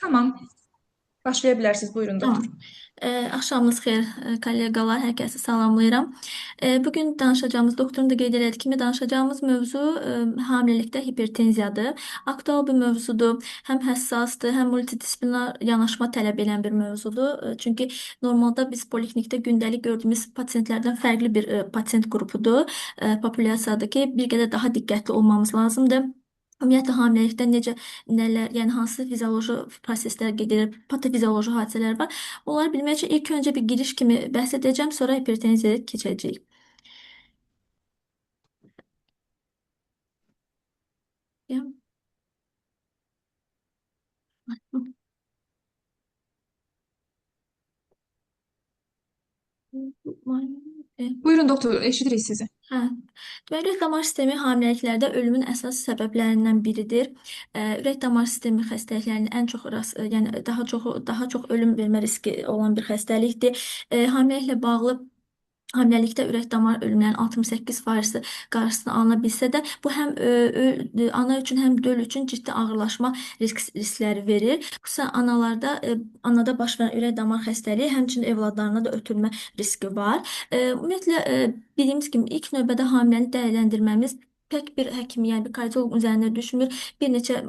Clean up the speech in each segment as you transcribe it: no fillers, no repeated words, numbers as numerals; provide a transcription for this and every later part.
Tamam, başlayabilirsiniz. Buyurun doktor. Tamam. Axşamınız xeyir, kollegalar, hər kəsi salamlayıram. Bugün danışacağımız, doktorun da qeyd elədiyi kimi danışacağımız mövzu hamiləlikdə hipertenziyadır. Aktual bir mövzudur, həm həssasdır, həm multidisiplinar yanaşma tələb edən bir mövzudur. Çünki normalda biz poliklinikdə gündəlik gördüyümüz pasientlərdən fərqli bir pasient qrupudur, populyasiyadır ki, bir qədər daha diqqətli olmamız lazımdır. Ümumiyyətlə hamiləlikdə nələr, yəni hansı fizioloji proseslər gedir, patofizioloji hadisələr var. Onları bilmək üçün ilk öncə bir giriş kimi bəhs edəcəm, sonra hipertenziyaya keçəcəyik. Ya. Buyurun doktor, eşidiriz sizi. Hə. Deməli, ürək damar sistemi hamiləliklərdə ölümün əsas səbəblərindən biridir. Ürək damar sistemi xəstəliklərinin ən çox yəni daha çox ölüm vermə riski olan bir xəstəlikdir. Hamiləliklə bağlı hamiləlikdə ürək damar ölümlərinin 68% qarşısını alına bilsə də, bu həm ana üçün, həm döl üçün ciddi ağırlaşma riskləri verir. Xüsusən anada baş verən ürək damar xəstəliyi, həmçinin övladlarına da ötürmə riski var. Ümumiyyətlə, bildiyimiz kimi ilk növbədə hamiləni dəyərləndirməmiz tək bir həkim, yəni bir kardioloq üzərində düşmür. Bir neçə,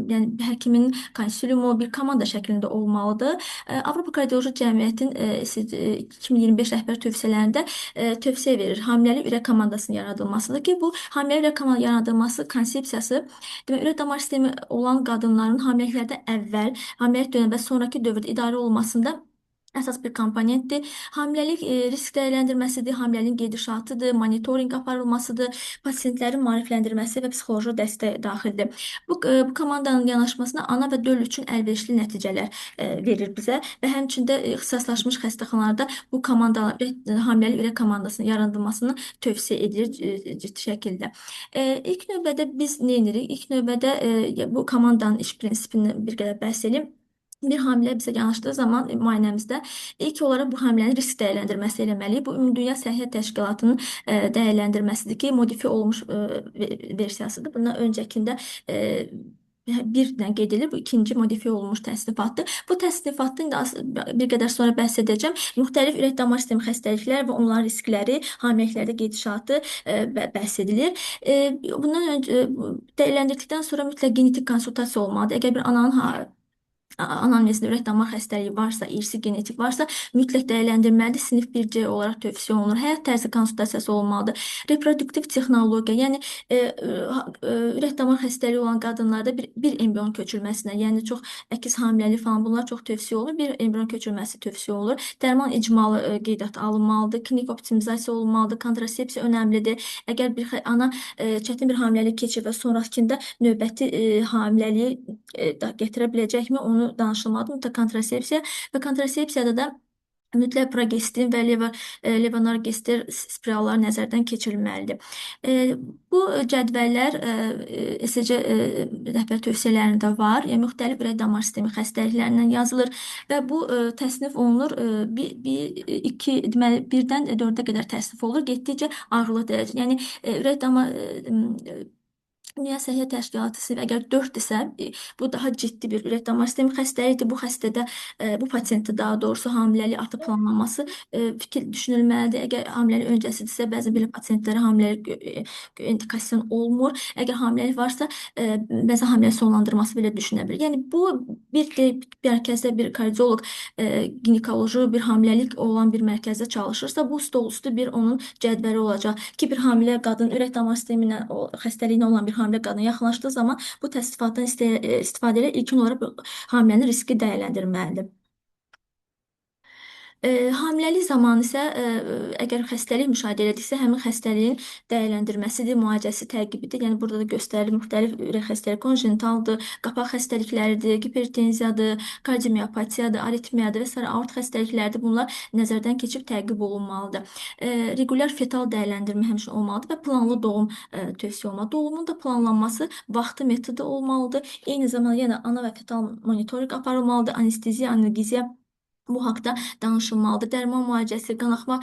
yəni həkimin konsiliumu, bir komanda şəklində olmalıdır. Avropa Kardioloji Cəmiyyətin 2025 rəhbər tövsiyələrində tövsiyə verir hamiləlik ürək komandasının yaradılmasıdır ki, bu hamiləlik ürək komandanın yaradılması konsepsiyası demək ürək damar sistemi olan qadınların hamiləliklərdən əvvəl, hamiləlik dönemi və sonrakı dövrdə idarə olunmasında əsas bir komponentdir. Hamiləlik risk dəyərləndirməsidir, hamiləliyin gedişatıdır, monitorinq aparılmasıdır, pasientlərin maarifləndirilməsi və psixoloji dəstək daxildir. Bu komandanın yanaşmasına ana və döl üçün əlverişli nəticələr verir bizə və həmçində ixtisaslaşmış xəstəxanalarda bu komanda hamiləlik ürək komandasının yaradılmasını tövsiyə edilir ciddi şəkildə. İlk növbədə biz nə edirik? İlk növbədə bu komandanın iş prinsipindən bir qədər bəhs edeyim. Bir hamilə bizə yanaşdığı zaman müayinəmizdə ilk olaraq bu hamilənin risk dəyərləndirməsi eləməliyik. Bu Ümumdünya Səhiyyə Təşkilatının dəyərləndirməsidir ki, modifiyə olmuş versiyasıdır. Bundan öncəkində birdən qeyd edilir. Bu ikinci modifiyə olunmuş təsnifatdır. Bu təsnifatdan da bir qədər sonra bəhs edəcəm. Müxtəlif ürək damar sistemi xəstəliklər və onların riskləri, hamiləliklərdə gedişatı bəhs edilir. Bundan öncə dəyərləndirdikdən sonra mütləq genetik konsultasiya olmalıdır. Əgər bir anamnezində ürək damar xəstəliyi varsa, irsi genetik varsa, mütləq dəyərləndirməlidir. Sinif 1C olaraq tövsiyə olunur. Həyat tərzi konsultasiyası olmalıdır. Reproduktiv texnologiya, yəni ürək damar xəstəliyi olan qadınlarda bir embrion köçürməsinə, yəni çox əkiz hamiləlik falan bunlar çox tövsiyə olunur. Bir embrion köçürməsi tövsiyə olunur. Dərman icmalı qeydiyyata alınmalıdır. Klinik optimizasiya olunmalıdır. Kontrasepsiya önəmlidir. Əgər bir ana çətin bir hamiləlik keçir və sonrakında növbəti hamiləliyi gətirə biləcəkmi, onu danışılmalıdır. Mütləq kontrasepsiya və kontrasepsiyada da mütləq progestin və levonorgestrel spirallar nəzərdən keçirilməlidir. Bu cədvəllər ESC rəhbər tövsiyələrində var. Yəni müxtəlif ürək damar sistemi xəstəliklərindən yazılır və bu təsnif olunur. Deməli 1-dən 4-ə qədər təsnif olur. Getdikcə ağırlıq dərəcəsi. Yəni ürək damar Dünya Səhiyyə Təşkilatı əgər 4-dirsə, bu daha ciddi bir ürək damar sistemi xəstəlikdir. Bu xəstədə, bu pasientdə daha doğrusu hamiləlik artıq planlanması fikir düşünülməlidir. Əgər hamiləlik öncəsidirsə, bəzən belə pasientlərə hamiləlik indikasiyon olmur. Əgər hamiləlik varsa, bəzən hamiləlik sonlandırması belə düşünə bilir. Yəni bu bir mərkəzdə bir kardioloq ginekoloji bir hamiləlik olan bir mərkəzdə çalışırsa, bu stol üstü bir onun cədvəli olacaq ki, bir hamilə qadın ürək damar sistemi ilə xəstəliyinə olan bir hamilə qadın yaxınlaşdığı zaman bu təsnifatdan istifadə ilə ilkin olaraq hamilənin riski dəyərləndirilməlidir. Hamiləlik zamanı isə əgər xəstəlik müşahidə edildiksə, həmin xəstəliyin dəyərləndirməsidir, müalicəsi, təqibidir. Yəni burada da göstərilir müxtəlif ürək xəstəlikləri, konjenitaldır, qapaq xəstəlikləridir, hipertenziyadır, kardiomiopatiyadır, aritmiyadır və s. aort xəstəlikləridir. Bunlar nəzərdən keçib təqib olunmalıdır. Regular fetal dəyərləndirmə həmişə olmalıdır və planlı doğum tövsiyə olunmalıdır. Doğumun da planlanması vaxtı, metodu olmalıdır. Eyni zamanda yenə ana və fetal monitorinq aparılmalıdır, anesteziya, analgeziya Bu haqda danışılmalıdır. Dərman müalicəsi, qanaxma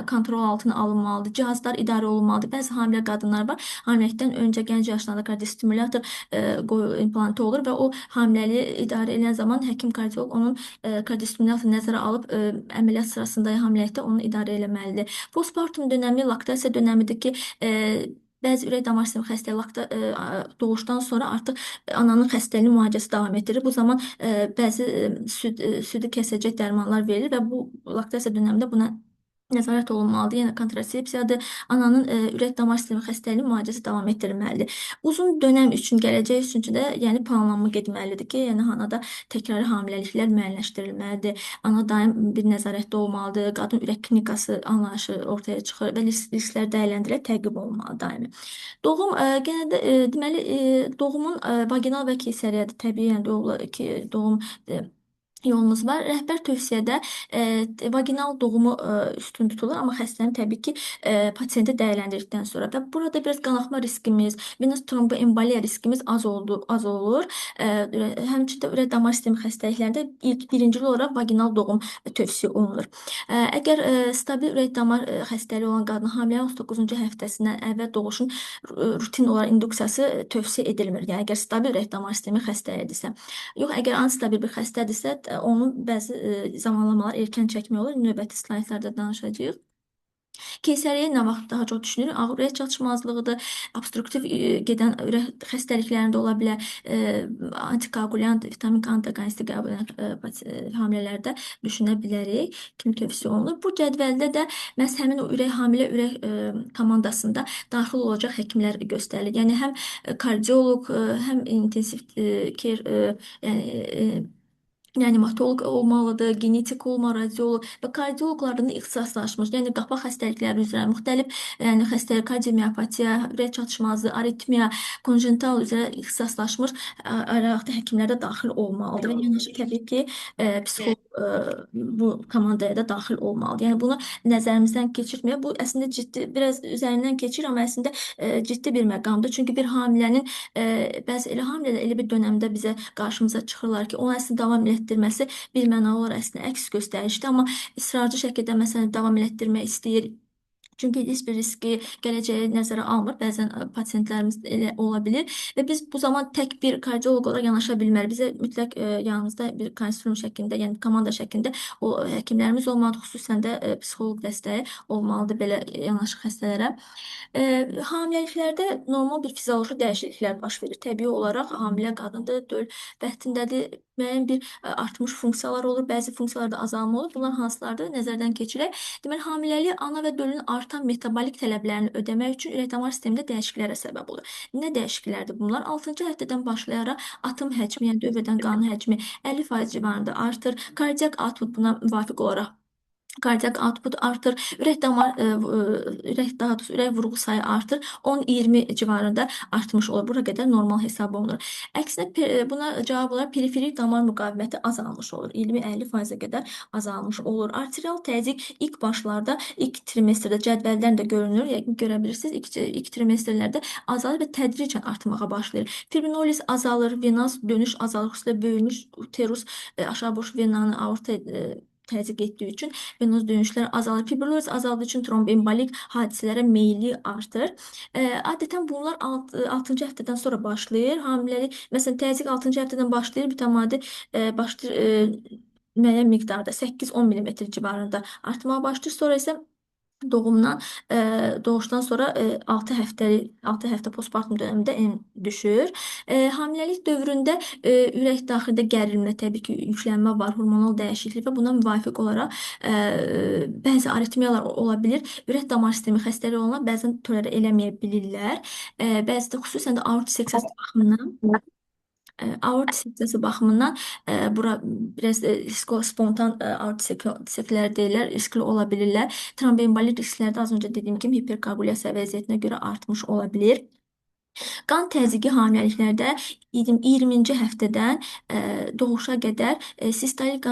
kontrol altına alınmalıdır. Cihazlar idarə olunmalıdır. Bəzi hamilə qadınlar var. Hamiləlikdən öncə gənc yaşlarda kardiostimulyator implantı olur və o hamiləliyi idarə edən zaman həkim kardioloq onun kardiostimulyator nəzərə alıb əməliyyat sırasında hamiləlikdə onu idarə etməlidir. Postpartum dönəmi laktasiya dönəmidir ki, bəzi ürək damar sistemi xəstəliyi doğuşdan sonra artıq ananın xəstəliyi müalicəsi davam etdirir. Bu zaman bəzi südü kəsəcək dərmanlar verilir və bu laktasiya dönəmində buna nəzarət olunmalıdır. Yəni kontrasepsiyadır. Ananın ürək damar sistemi xəstəliyi müalicəsi davam etdirilməlidir. Uzun dönəm üçün, gələcək üçün də yəni planlanma getməlidir ki, yəni anada təkrarı hamiləliklər müəyyənləşdirilməlidir. Ana daim bir nəzarətdə olmalıdır. Qadın ürək klinikası anlayışı ortaya çıxır və risklər dəyiləndirilərək təqib olunmalı daimi. Doğum genəldə deməli doğumun vaginal və keysəriyyadır. Təbii yəni doğum yolumuz var. Rəhbər tövsiyədə vaginal doğumu üstün tutulur, amma xəstənin təbii ki pasiyenti dəyərləndirdikdən sonra və burada biraz qanaxma riskimiz, venöz tromboemboliya riskimiz az olur. Həmçinin ürək damar sistemi xəstəliklərində birincil olaraq vaginal doğum tövsiyə olunur. Əgər stabil ürək damar xəstəliyi olan qadın hamilə 39-cu həftəsindən əvvəl doğuşun rutin olaraq induksiyası tövsiyə edilmir. Yəni əgər stabil ürək damar sistemi xəstəliyidirsə. Yox, əgər anstabil bir xəstədirsə, onun bəzi zamanlamalar erkən çəkmək olur. Növbəti slaydlarda danışacağıq. Keysəriyyə nə vaxt daha çox düşünülür? Ağır ürək çatışmazlığıdır, obstruktiv gedən ürək xəstəliklərində ola bilər, antikoagulyant, vitamin K antagonisti qəbul edən hamilələrdə düşünə bilərik, kimi tövsiyə olunur. Bu cədvəldə də məhz həmin o hamilə ürək komandasında daxil olacaq həkimlər göstərilir. Yəni həm kardioloq, həm intensiv care, yəni reanimatoloq olmalıdır, genetik olmalı, radioloq və kardioloqlardan da ixtisaslaşmış, yəni qapaq xəstəlikləri üzrə müxtəlif, yəni xəstəlik, kardiomiopatiya, ürək çatışmazlığı, aritmiya, konjenital üzrə ixtisaslaşmış ayrı-ayrı həkimlər də daxil olmalıdır və yanaşı təbii ki, psixoloq bu komandaya da daxil olmalıdır. Yəni bunu nəzərimizdən keçirtməyək. Bu əslində ciddi, biraz üzərindən keçir, amma əslində ciddi bir məqamdır. Çünki bir hamilənin bəzi elə hamilələr elə bir dönəmdə bizə qarşımıza çıxırlar ki, onu əslində davam etdirməsi bir mənalı olaraq əslində əks göstərişdir, amma israrcı şəkildə məsələn davam etdirmək istəyir. Çünki heç bir riski gələcəyi nəzərə almır. Bəzən pasiyentlərimiz elə ola bilir və biz bu zaman tək bir kardioloq olaraq yanaşa bilmərik. Bizə mütləq yanımızda bir konsulum şəklində, yəni komanda şəklində o həkimlərimiz olmalıdır, xüsusən də psixoloq dəstəyi olmalıdır belə yanaşı xəstələrə. Hamiləliklərdə normal bir fizioloji dəyişikliklər baş verir. Təbii olaraq hamilə qadında döl bəhtindədir, müəyyən bir artmış funksiyalar olur, bəzi funksiyalarda azalma olur. Bunlar hansılardır? Nəzərdən keçirək. Deməli, hamiləlik ana və dölün artan metabolik tələblərini ödəmək üçün ürək damar sistemində dəyişikliklərə səbəb olur. Nə dəyişikliklərdir bunlar? 6-cı həftədən başlayaraq atım həcmi, yəni dövr edən qanın həcmi 50% civarında artır. Kardiyak output buna müvafiq olaraq kardiyak output artır, ürək vurğu sayı artır, 10-20 civarında artmış olur. Bura qədər normal hesab olunur. Əksinə buna cavab olaraq periferik damar müqaviməti azalmış olur. 20-50%-ə qədər azalmış olur. Arterial təzyiq ilk başlarda, ilk trimestrdə cədvəldən də görünür. Yəqin görə bilirsiniz, ilk trimestrlərdə azalır və tədricən artmağa başlayır. Fibrinolis azalır, venaz dönüş azalır, xüsusilə böyümüş uterus aşağı boş venanı aorta təzyiq etdiyi üçün venoz dönüşlər azalır. Fibrinoz azaldığı üçün tromboembolik hadisələrə meyilli artır. Adətən bunlar 6-cı həftədən sonra başlayır. Hamiləlik, məsələn, təzyiq 6-cı həftədən başlayır, mütəmadi başlayır müəyyən miqdarda 8-10 mm civarında artmağa başlayır. Sonra isə doğuşdan sonra 6 həftə postpartum dövründə düşür. Hamiləlik dövründə ürək daxilində gərilmə, təbii ki, yüklənmə var, hormonal dəyişiklik və buna müvafiq olaraq bəzi aritmiyalar ola bilir. Ürək damar sistemi xəstəliyi olanlar bəzən tolerə eləməyə bilirlər. Bəzi də xüsusən də aort seksiyası baxımından bura biraz spontan aort seksiyələr deyirlər, riskli ola bilirlər. Tromboembolik riskləri də az öncə dediyim kimi hiperkoagulyasiya vəziyyətinə görə artmış ola bilir. Qan təzyiqi hamiləliklərdə 20-ci həftədən doğuşa qədər sistolik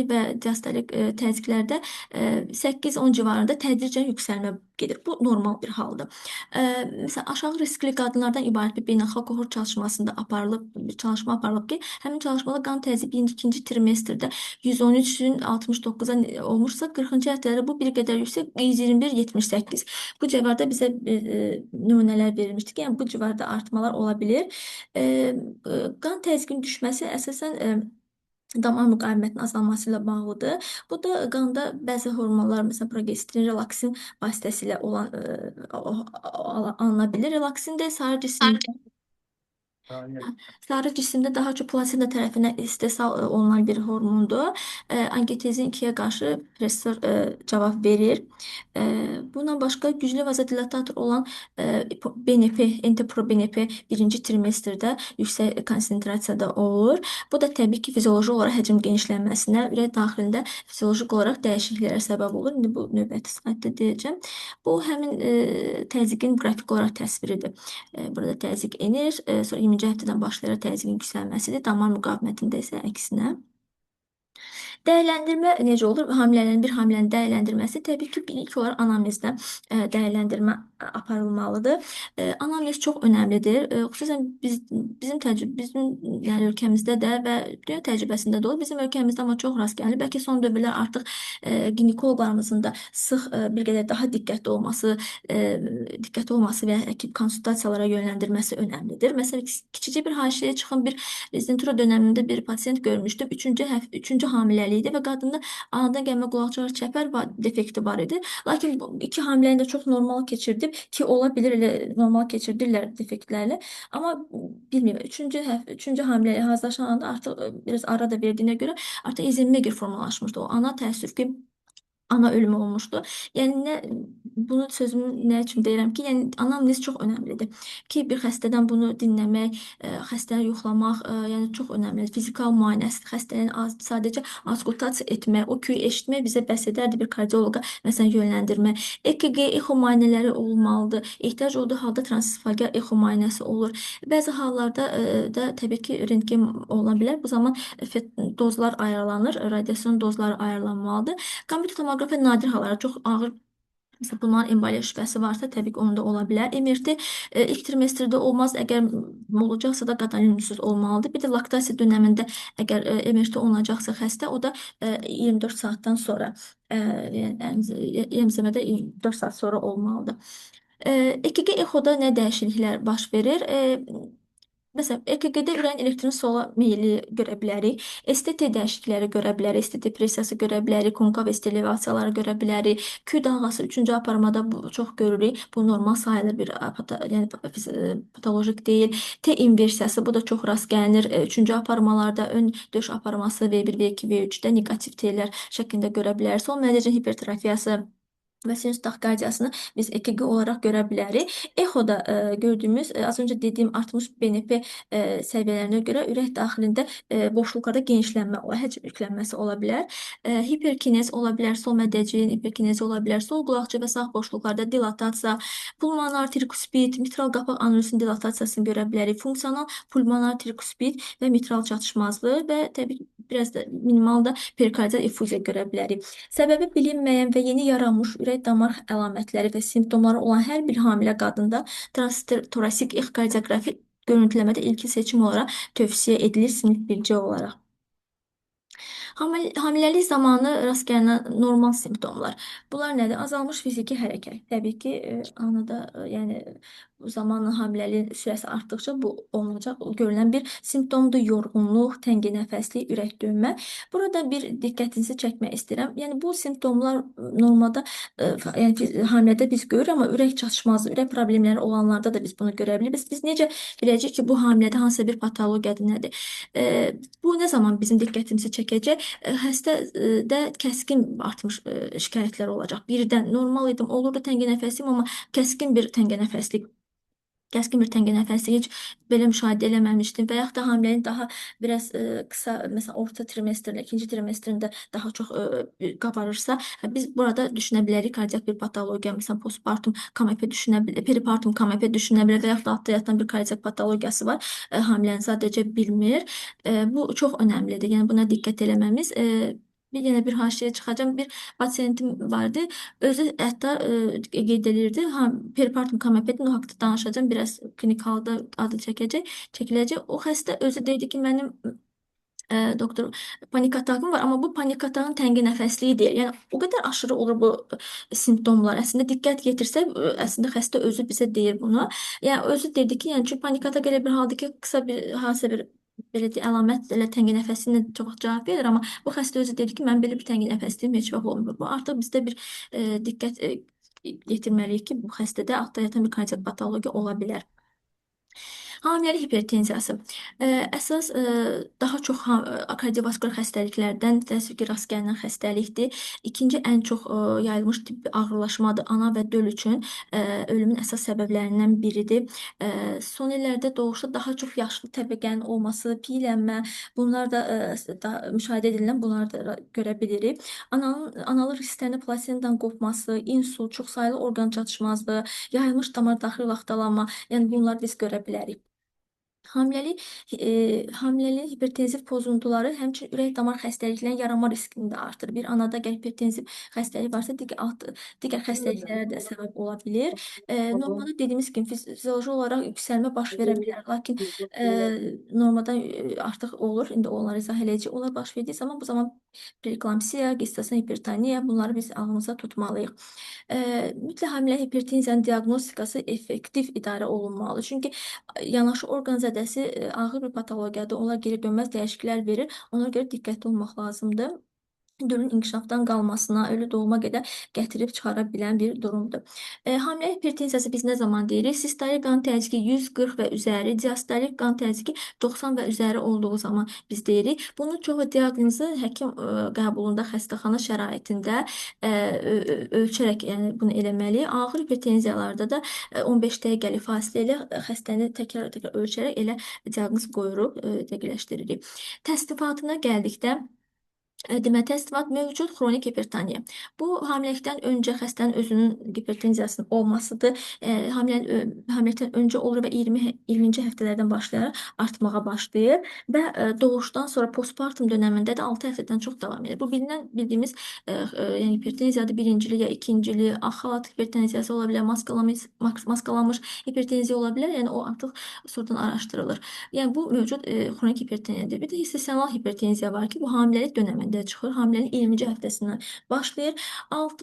və diastolik təzyiqlərdə 8-10 civarında tədricən yüksəlmə gedir. Bu normal bir haldır. Məsələn, aşağı riskli qadınlardan ibarət bir beynəlxalq kohort çalışmasında bir çalışma aparılıb ki, həmin çalışmada qan təzyiqi ikinci trimestrdə 113-ün 69-a olmuşsa, 40-cı həftələrdə bu bir qədər yüksək 121-78. Bu civarda bizə nümunələr verilmişdi ki, yəni bu civarda artmalar ola bilir. Qan təzyiqinin düşməsi əsasən damar müqavimətinin azalması ilə bağlıdır. Bu da qanda bəzi hormonlar, məsələn, progesterin, relaksin vasitəsilə olan alınına bilir. Relaksin də sarı cisimdə daha çox plasenta tərəfindən istehsal olunan bir hormondur. Angiotenzin 2-yə qarşı pressor cavab verir. Bundan başqa güclü vazodilatator olan BNP, anti-pro-BNP birinci trimestrdə yüksək konsentrasiyada olur. Bu da təbii ki, fizioloji olaraq həcm genişlənməsinə, ürək daxilində fiziolojik olaraq dəyişikliklərə səbəb olur. İndi bu növbəti slaydda deyəcəm. Bu həmin təzyiqin qrafik olaraq təsviridir. Burada təzyiq enir, sonra 20-ci həftədən başlayaraq təzyiqin yüksəlməsidir. Damar müqavimətində isə əksinə. Dəyərləndirmə necə olur? Bir hamilənin dəyərləndirməsi təbii ki, ilk olaraq anamnezdə dəyərləndirmə aparılmalıdır. Anamnez çox önəmlidir. Xüsusən bizim yəni ölkəmizdə də və dünya təcrübəsində də olur. Bizim ölkəmizdə amma çox rast gəlinir. Bəlkə son dövrlər artıq ginekoloqlarımızın da sıx bir qədər daha diqqətli olması və həkim konsultasiyalara yönləndirməsi önəmlidir. Məsələn, kiçicik bir haşiyə çıxan bir rezidentura dövründə bir pasiyent görmüşdüm. 3-cü hamiləlikdə və qadında anadan gəlmə qulaqçılar çəpər defekti var idi. Lakin bu iki hamiləni də çox normal keçirdib ki, ola bilir elə normal keçirdirlər defektlərlə. Amma bilmirəm, 3-cü hamiləyə hazırlaşan anda artıq biraz ara da verdiyinə görə artıq Eisenmenger formalaşmışdı. O ana təəssüf ki, ana ölümü olmuşdu. Yəni bunu sözümü nə üçün deyirəm ki, yəni anamnez çox önəmlidir. Ki bir xəstədən bunu dinləmək, xəstəni yoxlamaq, yəni çox önəmlidir. Fizikal müayinəsi, xəstəni sadəcə auskultasiya etmək, o küyü eşitmək bizə bəs edərdi bir kardioloqa məsələn yönləndirmək. EKG, exo müayinələri olmalıdır. Ehtiyac olduğu halda transfagial exo müayinəsi olur. Bəzi hallarda da təbii ki, rentgen ola bilər. Bu zaman dozlar ayarlanır, radiasiyon dozları ayarlanmalıdır. Kompüter tomoqrafiya nadir hallara çox ağır məsələn, pulmonar emboliya şübhəsi varsa, təbii ki, onda ola bilər. MRT ilk trimestrdə olmaz, əgər olacaqsa da qadağansız olmalıdır. Bir də laktasiya dönəmində əgər MRT olunacaqsa xəstə, o da 24 saatdan sonra, yəni əmzəmədə 24 saat sonra olmalıdır. EKG exoda nə dəyişikliklər baş verir? Məsələn, EKG-də ürəyin elektron sola meyli görə bilərik, STT dəyişiklikləri görə bilərik, ST depressiyası görə bilərik, konkav ST elevasiyaları görə bilərik, Q dalğası 3-cü aparmada çox görürük. Bu normal sayılır bir yəni patolojik deyil. T inversiyası bu da çox rast gəlinir. 3-cü aparmalarda ön döş aparması V1, V2, V3-də negativ T-lər şəklində görə bilərik. Son mərcə hipertrofiyası və sinus taxikardiyasını biz EKG olaraq görə bilərik. Exoda gördüyümüz, az öncə dediyim artmış BNP səviyyələrinə görə ürək daxilində boşluqlarda genişlənmə, həcm yüklənməsi ola bilər. Hiperkinez ola bilər, sol mədəciyin hiperkinezi ola bilər, sol qulaqçı və sağ boşluqlarda dilatasiya, pulmonar trikuspid, mitral qapaq anüsün dilatasiyasını görə bilərik, funksional pulmonar trikuspid və mitral çatışmazlığı və təbii ki, biraz da minimal da perikardial effuziya görə bilərik. Səbəbi bilinməyən və yeni yaranmış ürək damar əlamətləri və simptomları olan hər bir hamilə qadında transtoraksik ekokardioqrafi görüntüləmədə ilkin seçim olaraq tövsiyə edilir sinif bircə olaraq. Hamiləlik zamanı rast gəlinən normal simptomlar. Bunlar nədir? Azalmış fiziki hərəkət. Təbii ki, anada, yəni zamanla hamiləliyin sürəsi artdıqca bu olacaq. Görülən bir simptomdur. Yorğunluq, tənginəfəslik, ürək döyünmə. Burada bir diqqətinizi çəkmək istəyirəm. Yəni bu simptomlar normalda yəni hamilədə biz görürük, amma ürək çatışmazlığı, ürək problemləri olanlarda da biz bunu görə bilirik. Biz necə biləcəyik ki, bu hamilədə hansısa bir patologiyadır, nədir? Bu nə zaman bizim diqqətimizi çəkəcək? Xəstədə kəskin artmış şikayətlər olacaq. Birdən normal idim, olurdu təngənəfəslik, amma kəskin bir təngənəfəslik heç belə müşahidə eləməmişdim və yaxud da hamilənin daha biraz qısa, məsələn, orta trimestrdə, ikinci trimestrində daha çox qabarırsa, biz burada düşünə bilərik kardiak bir patologiya, məsələn, postpartum KMP düşünə bilərik, peripartum KMP düşünə bilərik və yaxud da altda yatan bir kardiak patologiyası var, hamilənin sadəcə bilmir. Bu çox önəmlidir, yəni buna diqqət eləməmiz. yenə bir haşiyə çıxacağım. Bir pasiyentim vardı. Özü hətta qeyd edirdi. Peripartum kamepedin o haqqda danışacağım. Biraz klinik adı çəkiləcək. O xəstə özü dedi ki, mənim doktor panik atakım var, amma bu panik atağın təngi nəfəsliyi deyil. Yəni o qədər aşırı olur bu simptomlar. Əslində diqqət yetirsək, əslində xəstə özü bizə deyir bunu. Yəni özü dedi ki, yəni çünki panik ataq elə bir haldır ki, qısa bir hansısa bir belə deyək, əlamət elə təngi nəfəsi ilə çox vaxt cavab verir, amma bu xəstə özü dedi ki, mən belə bir təngi nəfəsliyim heç vaxt olmur. Bu artıq bizdə bir diqqət yetirməliyik ki, bu xəstədə altda yatan bir kardiak patologiya ola bilər. Hamiləlik hipertenziyası. Əsas daha çox kardiovaskular xəstəliklərdən təəssüf ki, rast gəlinən xəstəlikdir. İkinci ən çox yayılmış tibbi ağırlaşmadır. Ana və döl üçün ölümün əsas səbəblərindən biridir. Son illərdə doğuşda daha çox yaşlı təbəqənin olması, piyələnmə, bunlar da müşahidə edilən, bunları da görə bilirik. Analıq hisslərində plasentanın qopması, insult, çoxsaylı orqan çatışmazlığı, yayılmış damar daxili laxtalanma, yəni bunları biz görə bilərik. Hamiləlik hipertenziv pozuntuları həmçinin ürək damar xəstəliklərinin yaranma riskini də artırır. Bir anada əgər hipertenziv xəstəlik varsa, digər xəstəliklərə də səbəb ola bilir. Normalda dediyimiz kimi fizioloji olaraq yüksəlmə baş verə bilər, lakin normadan artıq olur. İndi onları izah edəcəyik. Onlar baş verdiyi zaman bu zaman preeklamsiya, gestasion hipertoniya bunları biz ağlımıza tutmalıyıq. Mütləq hamilə hipertenziyanın diaqnostikası effektiv idarə olunmalıdır. Çünki yanaşı orqan zədəsi ağır bir patologiyadır. Onlar geri dönməz dəyişikliklər verir. Ona görə diqqətli olmaq lazımdır. Dölün inkişafdan qalmasına, ölü doğuma qədər gətirib çıxara bilən bir durumdur. Hamilə hipertensiyası biz nə zaman deyirik? Sistolik qan təzyiqi 140 və üzəri, diastolik qan təzyiqi 90 və üzəri olduğu zaman biz deyirik. Bunun çoxu diaqnozu həkim qəbulunda xəstəxana şəraitində ölçərək yəni bunu eləməliyik. Ağır hipertenziyalarda da 15 dəqiqəlik fasilə ilə xəstəni təkrar ölçərək elə diaqnoz qoyuruq, dəqiqləşdiririk. Təsnifatına gəldikdə deməli, təsnimat mövcud xronik hipertoniya. Bu, hamiləlikdən öncə xəstənin özünün hipertenziyasının olmasıdır. Hamiləlikdən öncə olur və 20-ci həftələrdən başlayaraq artmağa başlayır və doğuşdan sonra postpartum dönəmində də 6 həftədən çox davam edir. Bu bildiyimiz yəni hipertenziyadır. Birincili ya ikincili, axalat hipertenziyası ola bilər, maskalanmış hipertenziya ola bilər. Yəni o artıq sonradan araşdırılır. Yəni bu mövcud xronik hipertenziyadır. Bir də istasional hipertenziya var ki, bu hamiləlik dönəmində çıxır. Hamilənin 20-ci həftəsindən başlayır.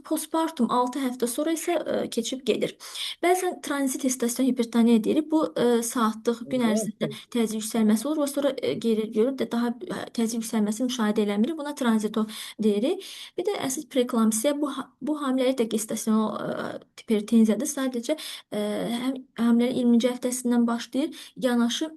Postpartum 6 həftə sonra isə keçib gedir. Bəzən tranzit istasion hipertoniya deyirik. Bu saatlıq, gün ərzində təzyiq yüksəlməsi olur və sonra geri görür də daha təzyiq yüksəlməsi müşahidə eləmirik. Buna tranzito deyirik. Bir də əsas preeklamsiya bu hamiləlik də gestasional hipertenziyadır. Sadəcə hamilənin 20-ci həftəsindən başlayır. Yanaşı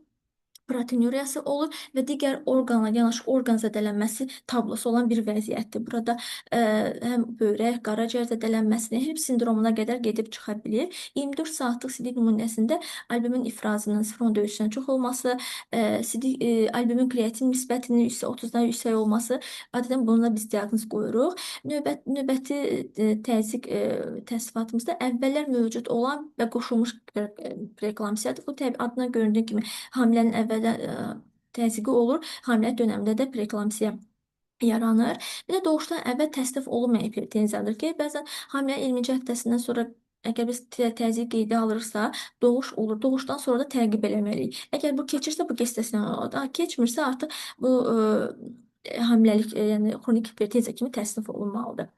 proteinuriyası olur və digər orqanla yanaşı orqan zədələnməsi tablosu olan bir vəziyyətdir. Burada həm böyrək, qaraciyər zədələnməsini, Hib sindromuna qədər gedib çıxa bilir. 24 saatlıq sidik nümunəsində albumin ifrazının 0,3-dən çox olması, albumin kreatin nisbətinin 30-dan yüksək olması, adətən bununla biz diaqnoz qoyuruq. Növbəti təzyiq təsnifatımızda əvvəllər mövcud olan və qoşulmuş preeklamsiyadır. Bu təbii adına göründüyü kimi hamilənin əvvəldən təzyiqi olur. Hamiləlik dönəmində də preeklamsiya yaranır. Bir də doğuşdan əvvəl təsnif olunmayan hipertenziyadır ki, bəzən hamilənin 20-ci həftəsindən sonra əgər biz təzyiq qeydə alırsa, doğuş olur. Doğuşdan sonra da təqib eləməliyik. Əgər bu keçirsə, bu gestasional, keçmirsə artıq bu hamiləlik, yəni xronik hipertenziya kimi təsnif olunmalıdır.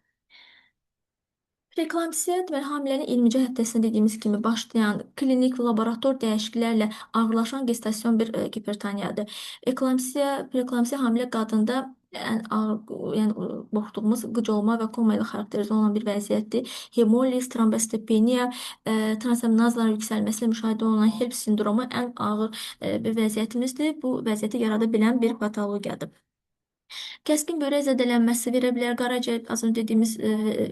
Preeklamsiya deməli hamilənin 20-ci həftəsində dediyimiz kimi başlayan klinik laborator dəyişikliklərlə ağırlaşan gestasion bir hipertoniyadır. Preeklamsiya hamilə qadında ən ağır, yəni qorxduğumuz qıcolma və koma ilə xarakterizə olunan bir vəziyyətdir. Hemoliz, trombositopeniya, transaminazların yüksəlməsilə müşahidə olunan Hib sindromu ən ağır bir vəziyyətimizdir. Bu vəziyyəti yarada bilən bir patologiyadır. Kəskin börək zədələnməsi verə bilər. Qaraciyər, az öncə dediyimiz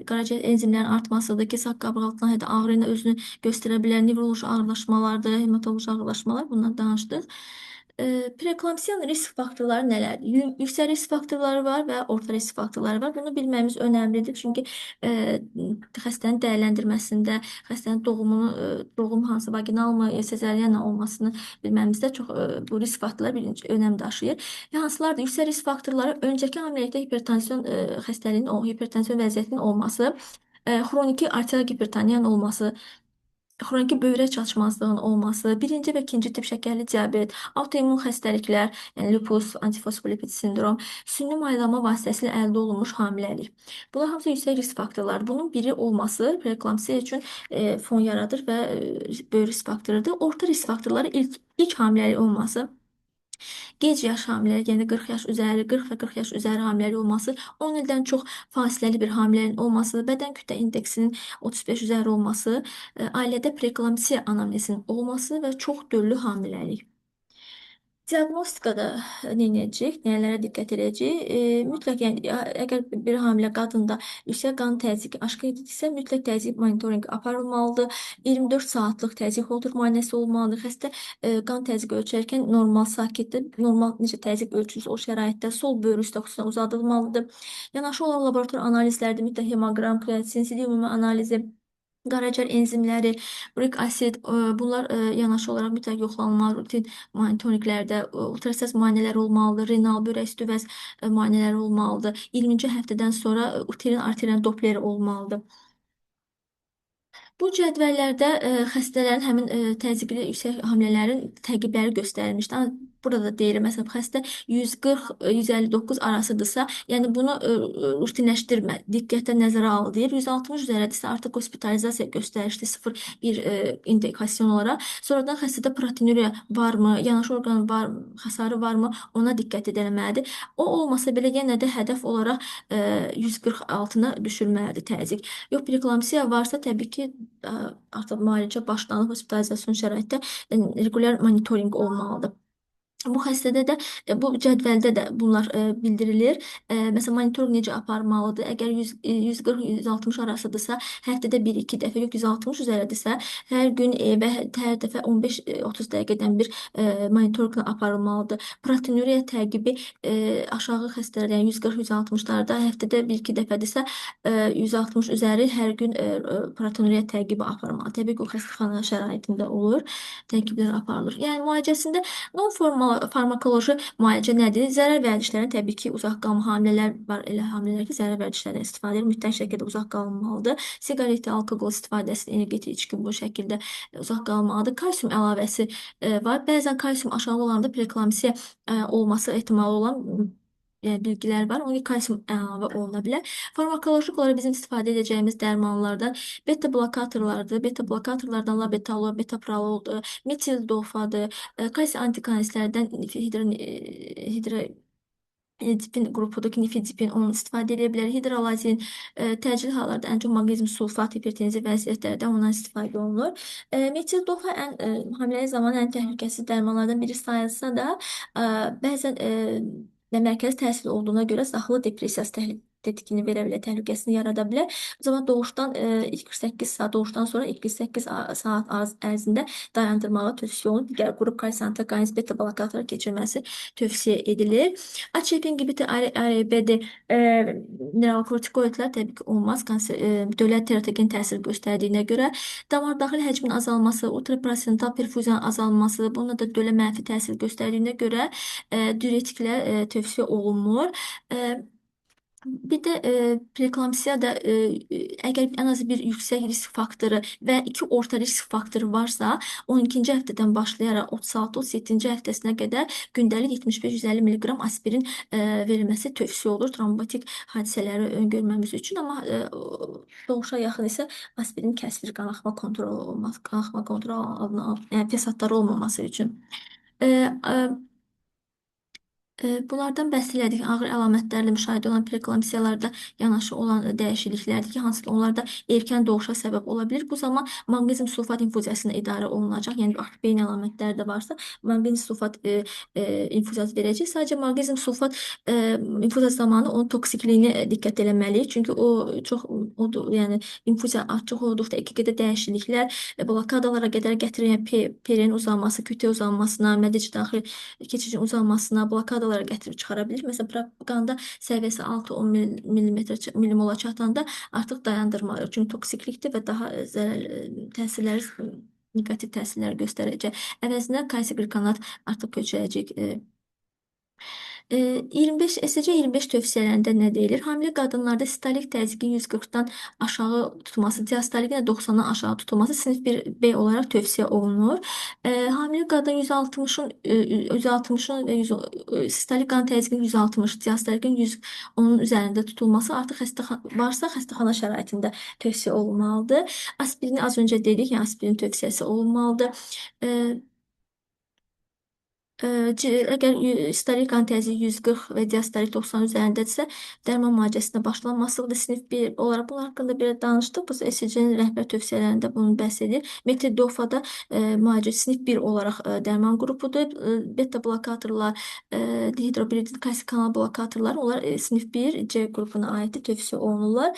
qaraciyər enzimlərin artmasıdır ki, saq qabıq altından hətta ağrı ilə özünü göstərə bilər. Nevroloji ağırlaşmalardır, hematoloji ağırlaşmalar, bundan danışdıq. Preeklamsiyanın risk faktorları nələrdir? Yüksək risk faktorları var və orta risk faktorları var. Bunu bilmemiz önəmlidir. Çünki e, xəstənin dəyərləndirməsində xəstənin doğum hansı vaginalmı, sezaryenlə olmasını bilməmizdə çox bu risk faktorları birinci önəm daşıyır. Və hansılardır? Yüksək risk faktorları öncəki hamiləlikdə hipertansiyon xəstəliyinin, o hipertansiyon vəziyyətinin olması, xroniki arterial hipertoniyanın olması, xroniki böyrək çatışmazlığının olması, birinci və ikinci tip şəkərli diabet, autoimmun xəstəliklər, yəni lupus, antifosfolipid sindrom, süni maylama vasitəsilə əldə olunmuş hamiləlik. Bunlar hamısı yüksək risk faktorları. Bunun biri olması preeklamsiya üçün fon yaradır və böyük risk faktorudur. Orta risk faktorları ilk hamiləlik olması. Gec yaş hamiləlik, yəni 40 yaş üzəri, 40 və 40 yaş üzəri hamiləlik olması, 10 ildən çox fasiləli bir hamilənin olması, bədən kütlə indeksinin 35 üzəri olması, ailədə preeklamsiya anamnezinin olması və çox döllü hamiləlik. Diaqnostikada nə edəcəyik, nələrə diqqət edəcəyik? Mütləq, yəni əgər bir hamilə qadında yüksək qan təzyiqi aşkar edilirsə, mütləq təzyiq monitorinqi aparılmalıdır. 24 saatlıq təzyiq holter müayinəsi olmalıdır. Xəstə qan təzyiqi ölçərkən normal sakitdir. Normal necə təzyiq ölçülürsə o şəraitdə sol böyrü üstə xüsusən uzadılmalıdır. Yanaşı olan laborator analizlərdə mütləq hemoqram, kreatin, sidik ümumi analizi, qaraciyər enzimləri, urik asid, bunlar yanaşı olaraq mütləq yoxlanılmalı rutin monitorinqlərdə, ultrasəs müayinələri olmalıdır, renal, böyrək üstü vəz müayinələri olmalıdır. 20-ci həftədən sonra uterin arterial dopleri olmalıdır. Bu cədvəllərdə xəstələrin həmin təzyiqli yüksək hamilələrin təqibləri göstərilmişdir. Burada da deyir, məsələn, xəstə 140-159 arasıdırsa, yəni bunu rutinləşdirmə, diqqətə nəzərə al deyir. 160 üzəridirsə, artıq hospitalizasiya göstərişli 0-1 indikasiyon olaraq. Sonradan xəstədə proteinuriya varmı, yanaşı orqanın var, xəsarı varmı, ona diqqət edilməlidir. O olmasa belə yenə də hədəf olaraq 140 altına düşürməlidir təzyiq. Yox, preeklamsiya varsa, təbii ki, artıq müalicə başlanıb hospitalizasiyon şəraitdə regular monitorinq olmalıdır. Bu xəstədə də bu cədvəldə də bunlar bildirilir. Məsələn, monitorinq necə aparmalıdır? Əgər 140-160 arasıdırsa, həftədə 1-2 dəfə, yox 160 üzəridirsə, hər gün və hər dəfə 15-30 dəqiqədən bir monitorinqlə aparılmalıdır. Proteinuriya təqibi aşağı xəstələrdə, yəni 140-160-larda həftədə 1-2 dəfədirsə, 160 üzəri hər gün proteinuriya təqibi aparmalıdır. Təbii ki, o xəstəxana şəraitində olur, təqiblər aparılır. Yəni müalicəsində non-formal farmakoloji müalicə nədir? Zərər vərdişlərinə təbii ki, uzaq qalma hamilələr var, elə hamilələr ki, zərər vərdişlərindən istifadə edir, mütləq şəkildə uzaq qalınmalıdır. Siqaret, alkoqol istifadəsi, energetik içki bu şəkildə uzaq qalmalıdır. Kalsium əlavəsi var. Bəzən kalsium aşağı olanda preeklamsiya olması ehtimalı olan bilgilər var. Onun kalsium əlavə oluna bilər. Farmakoloji olaraq bizim istifadə edəcəyimiz dərmanlardan beta blokatorlardır. Beta blokatorlardan labetalol, betaprololdur, metil dolfadır, kalsium antikonvulsantlardan hidrodipin qrupudakı nifedipin onu istifadə edə bilər. Hidrolazin təcili hallarda ən çox maqnezium sulfat hipertenziv vəziyyətlərdə ondan istifadə olunur. Metil dolfa hamiləlik zamanı ən təhlükəsiz dərmanlardan biri sayılsa da, bəzən və mərkəzi təsir olduğuna görə zaxılı depressiyası tetikini verə bilər, təhlükəsini yarada bilər. O zaman doğuşdan ilk 48 saat, doğuşdan sonra ilk 48 saat ərzində dayandırmağa tövsiyə olunur. Digər qrup kalsium antagonist beta blokatora keçirməsi tövsiyə edilir. AÇP inhibitor, ARBD mineralokortikoidlər təbii ki, olmaz. Dövlət teratogen təsir göstərdiyinə görə damar daxili həcmin azalması, ultraprosental perfuziyanın azalması, bununla da dölə mənfi təsir göstərdiyinə görə diuretiklər tövsiyə olunmur. Bir də preeklamsiyada əgər ən azı bir yüksək risk faktoru və 2 orta risk faktoru varsa, 12-ci həftədən başlayaraq 36-37-ci həftəsinə qədər gündəlik 75-150 mq aspirin verilməsi tövsiyə olur travmatik hadisələri öngörməmiz üçün, amma doğuşa yaxın isə aspirin kəsilir qanaxma kontrolu olmaz, qanaxma kontrolu alınır, yəni fesadları olmaması üçün. Bunlardan bəhs elədik. Ağır əlamətlərlə müşahidə olan preeklamsiyalarda yanaşı olan dəyişikliklərdir ki, hansı ki, onlar da erkən doğuşa səbəb ola bilər. Bu zaman maqnezium sulfat infuziyasına idarə olunacaq. Yəni artıq beyin əlamətləri də varsa, maqnezium sulfat infuziyası verəcək. Sadəcə maqnezium sulfat infuziyası zamanı onun toksikliyini diqqət eləməliyik. Çünki o çox yəni infuziya artıq olduqda EKG-də dəyişikliklər blokadalara qədər gətirir. Yəni PRN uzanması, kütle uzanmasına, mədəci daxil keçicin uzanmasına, blokadalara gətirib çıxara bilir. Məsələn, propaganda səviyyəsi 6-10 millimola çatanda artıq dayandırmalı. Çünki toksiklikdir və daha zərərli təsirləri neqativ təsirlər göstərəcək. Əvəzinə kalsiqlikonat artıq köçürəcək. 25 SC 25 tövsiyələrində nə deyilir? Hamilə qadınlarda sistolik təzyiqin 140-dan aşağı tutulması, diastolikin də 90-dan aşağı tutulması sinif 1B olaraq tövsiyə olunur. Hamilə qadın 160-ın və sistolik qan təzyiqinin 160, diastolikin 100 onun üzərində tutulması artıq varsa xəstəxana şəraitində tövsiyə olunmalıdır. Aspirini az öncə dedik, yəni aspirin tövsiyəsi olunmalıdır. Əgər sistolik qan təzyiqi 140 və diastolik 90 üzərindədirsə, dərman müalicəsinə başlanmasıdır. Sinif 1 olaraq bunun haqqında belə danışdıq. Bu ECG-nin rəhbər tövsiyələrində bunu bəhs edir. Metildofada müalicə sinif 1 olaraq dərman qrupudur. Beta blokatorlar, dihidrobiridin kalsium kanal blokatorlar, onlar sinif 1 C qrupuna aiddir, tövsiyə olunurlar.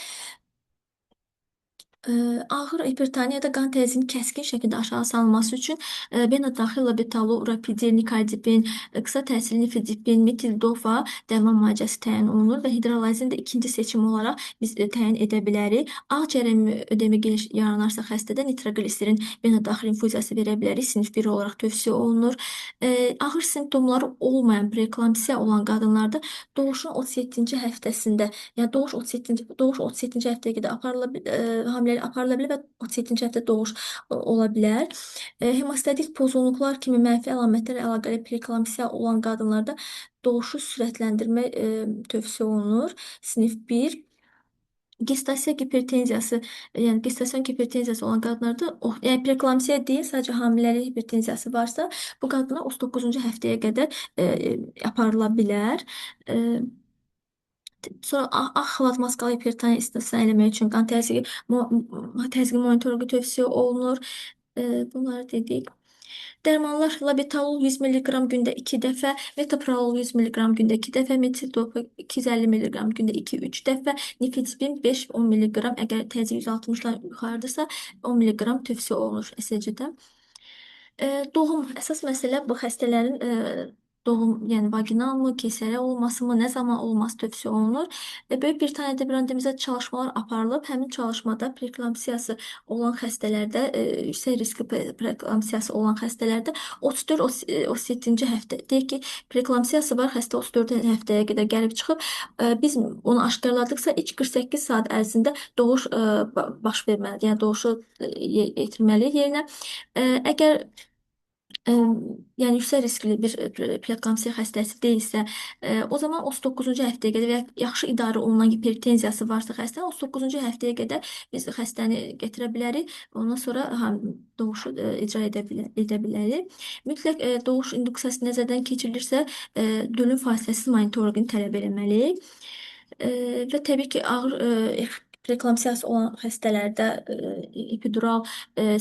Ağır hipertoniyada qan təzyiqinin kəskin şəkildə aşağı salınması üçün benadaxil labetalol, rapidin, nikardipin, qısa təsirli nifedipin, metildofa dərman müalicəsi təyin olunur və hidralazin də ikinci seçim olaraq biz təyin edə bilərik. Ağciyər ödemi geniş yaranarsa xəstədə nitrogliserin benadaxil infuziyası verə bilərik. Sinif 1 olaraq tövsiyə olunur. Ağır simptomları olmayan preeklamsiya olan qadınlarda doğuşun 37-ci həftəsində, yəni doğuş 37-ci həftəyə qədər hamiləlik aparıla bilər və 37-ci həftə doğuş ola bilər. Hemostatik pozğunluqlar kimi mənfi əlamətlərlə əlaqəli preeklamsiya olan qadınlarda doğuşu sürətləndirmək tövsiyə olunur. Sinif 1. Gestasiya hipertenziyası, yəni gestasyon hipertenziyası olan qadınlarda, yəni preeklamsiya deyil, sadəcə hamiləlik hipertenziyası varsa, bu qadınlar 39-cu həftəyə qədər aparıla bilər. Sonra xalat maskalı hipertoniya istisna eləmək üçün qan təzyiqi monitorinqi tövsiyə olunur. Bunları dedik. Dərmanlar labetalol 100 mg gündə 2 dəfə, metoprolol 100 mg gündə 2 dəfə, metildopa 250 mg gündə 2-3 dəfə, nifedipin 5-10 mg, əgər təzyiq 160-dan yuxarıdırsa 10 mg tövsiyə olunur ECG-də. Doğum əsas məsələ bu xəstələrin doğum, yəni vaginalmı, keysəriyyə olmasımı, nə zaman olması tövsiyə olunur. Böyük Britaniyada bir randomizə çalışmalar aparılıb. Həmin çalışmada preeklamsiyası olan xəstələrdə, yüksək riskli preeklamsiyası olan xəstələrdə 34-37-ci həftə, deyək ki, preeklamsiyası var, xəstə 34 həftəyə qədər gəlib çıxıb. Biz onu aşkarladıqsa ilk 48 saat ərzində doğuş baş verməlidir, yəni doğuşu yetirməli yerinə. Əgər yəni yüksək riskli bir preeklamsiya xəstəsi deyilsə, o zaman 39-cu həftəyə qədər və yaxşı idarə olunan hipertenziyası varsa xəstənin 39-cu həftəyə qədər biz xəstəni gətirə bilərik. Ondan sonra doğuşu icra edə bilərik. Mütləq doğuş induksiyası nəzərdən keçirilirsə, dölün fasiləsiz monitorinqini tələb eləməliyik. Və təbii ki, ağır preeklamsiyası olan xəstələrdə epidural,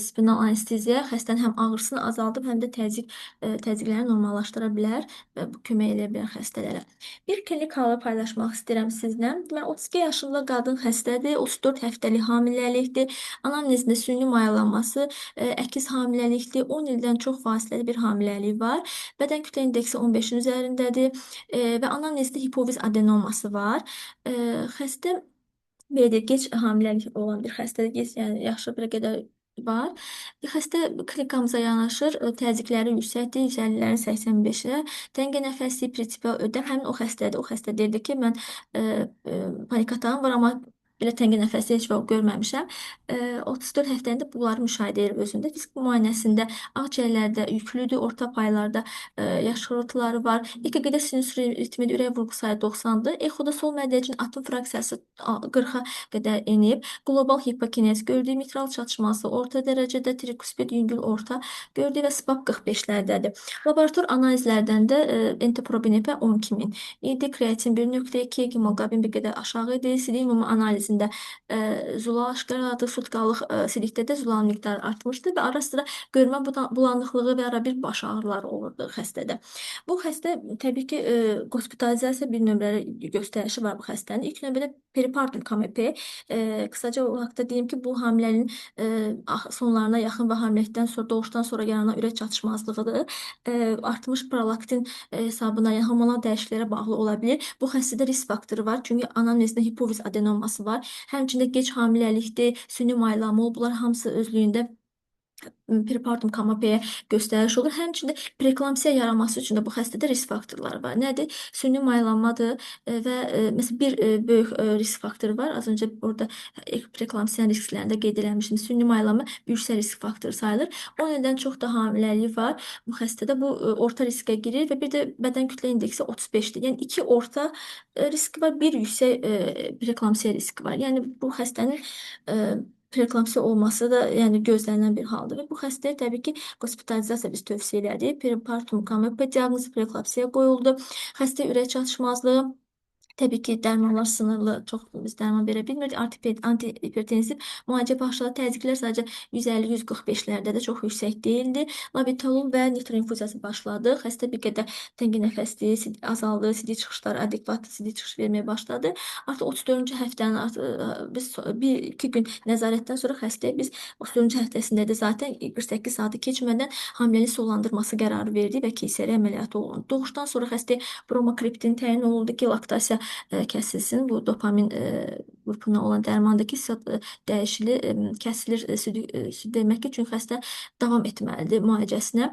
spinal anesteziya xəstənin həm ağrısını azaldıb, həm də təzyiqləri normallaşdıra bilər və bu kömək edə bilər xəstələrə. Bir klinik halı paylaşmaq istəyirəm sizlə. Deməli, 32 yaşında qadın xəstədir, 34 həftəlik hamiləlikdir, anamnezində süni mayalanması, əkiz hamiləlikdir, 10 ildən çox fasiləli bir hamiləlik var, bədən kütlə indeksi 15-in üzərindədir və anamnezdə hipofiz adenoması var. Xəstə belə deyək, gec hamiləlik olan bir xəstədir, yəni yaxşı bir qədər var. Xəstə klinikamıza yanaşır, təzyiqləri yüksəkdir, 150-lərin 85-ə, dəngə nəfəsliyi, prinsipial ödəm, həmin o xəstədir. O xəstə deyirdi ki, mən panik atağım var, amma belə təngə nəfəsli heç vaxt görməmişəm. 34 həftəndə bunları müşahidə edir özündə. Fizik müayinəsində akciğerlərdə yüklüdür, orta paylarda yaş xırıltıları var. EKG-də sinus ritmi, ürək vurğu sayı 90-dır. Exoda sol mədə üçün atom fraksiyası 40-a qədər enib. Qlobal hipokinez gördüyü, mitral çatışması orta dərəcədə, trikuspid yüngül orta gördüyü və SPAP 45-lərdədir. Laborator analizlərdən də entiprobinepə 12.000 idi, kreatin 1.2, hemoqlobin bir qədər aşağı idi. Sidik ümumi analizində zula aşkarladı, sutkalıq sidikdə də zulanın miqdarı artmışdı və ara sıra görmə bulanıqlığı və ara bir baş ağrıları olurdu xəstədə. Bu xəstə təbii ki, hospitalizasiya bir nömrəli göstərişi var bu xəstənin. İlk növbədə peripartum KMP. Qısaca o haqda deyim ki, bu hamilənin sonlarına yaxın və hamiləlikdən sonra, doğuşdan sonra yaranan ürək çatışmazlığıdır. Artmış prolaktin hesabına, yəni hormonal dəyişikliklərə bağlı ola bilir. Bu xəstədə risk faktoru var, çünki anamnezdə hipofiz adenoması var. Həmçində gec hamiləlikdir, süni maylanma olub, bunlar hamısı özlüyündə peripartum KMP-yə göstəriş olur. Həmçində preeklamsiya yaranması üçün də bu xəstədə risk faktorları var. Nədir? Süni maylanmadır və məsələn bir böyük risk faktoru var. Az öncə orada preeklamsiyanın risklərində qeyd eləmişdim. Süni maylanma yüksək risk faktoru sayılır. 10 ildən çox da hamiləlik var. Bu xəstədə bu orta riskə girir və bir də bədən kütlə indeksi 35-dir. Yəni 2 orta riski var, bir yüksək preeklamsiya riski var. Yəni bu xəstənin preeklamsiya olması da yəni gözlənilən bir haldır və bu xəstəyə təbii ki, hospitalizasiya biz tövsiyə elədik. Peripartum KMP diaqnozu preeklamsiya qoyuldu. Xəstə ürək çatışmazlığı təbii ki, dərmanlar sınırlı, çox biz dərman verə bilmirdik. Antihipertensiv müalicə başladı. Təzyiqlər sadəcə 150-145-lərdə də çox yüksək deyildi. Labetalol və nitroinfuziyası başladı. Xəstə bir qədər təngə nəfəsliyi azaldı, sidik çıxışları adekvat sidik çıxış verməyə başladı. Artıq 34-cü həftənin biz 1-2 gün nəzarətdən sonra xəstəyə biz 34-cü həftəsində də zaten 48 saatı keçmədən hamiləlik sonlandırması qərarı verdi və keysəriyyə əməliyyatı olundu. Doğuşdan sonra xəstəyə bromokriptin təyin olundu ki, laktasiya kəsilsin. Bu dopamin qrupuna olan dərmandakı dəyişili kəsilir süd demək ki, çünki xəstə davam etməlidir müalicəsinə.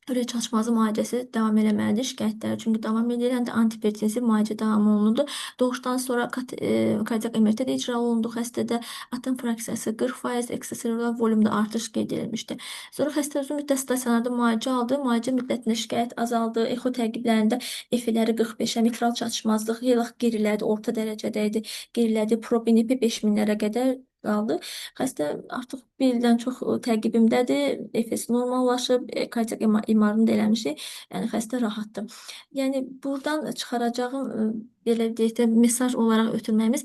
Ürək çatışmazlığı müalicəsi davam eləməlidir şikayətləri, çünki davam edir. Həm də antihipertensiv müalicə davam olundu. Doğuşdan sonra kardiak MRT də icra olundu xəstədə. Atom fraksiyası 40%, ekstraselular volümdə artış qeyd edilmişdi. Sonra xəstə uzun müddət stasionarda müalicə aldı. Müalicə müddətində şikayət azaldı. Exo təqiblərində EF-ləri 45-ə, mitral çatışmazlıq yelaq gerilədi, orta dərəcədə idi. Gerilədi, probenepi 5000-lərə qədər qaldı. Xəstə artıq bir ildən çox təqibimdədir. EFS normallaşıb, kardiak MR-ını da eləmişik. Yəni xəstə rahatdır. Yəni buradan çıxaracağım belə deyək də mesaj olaraq ötürməyimiz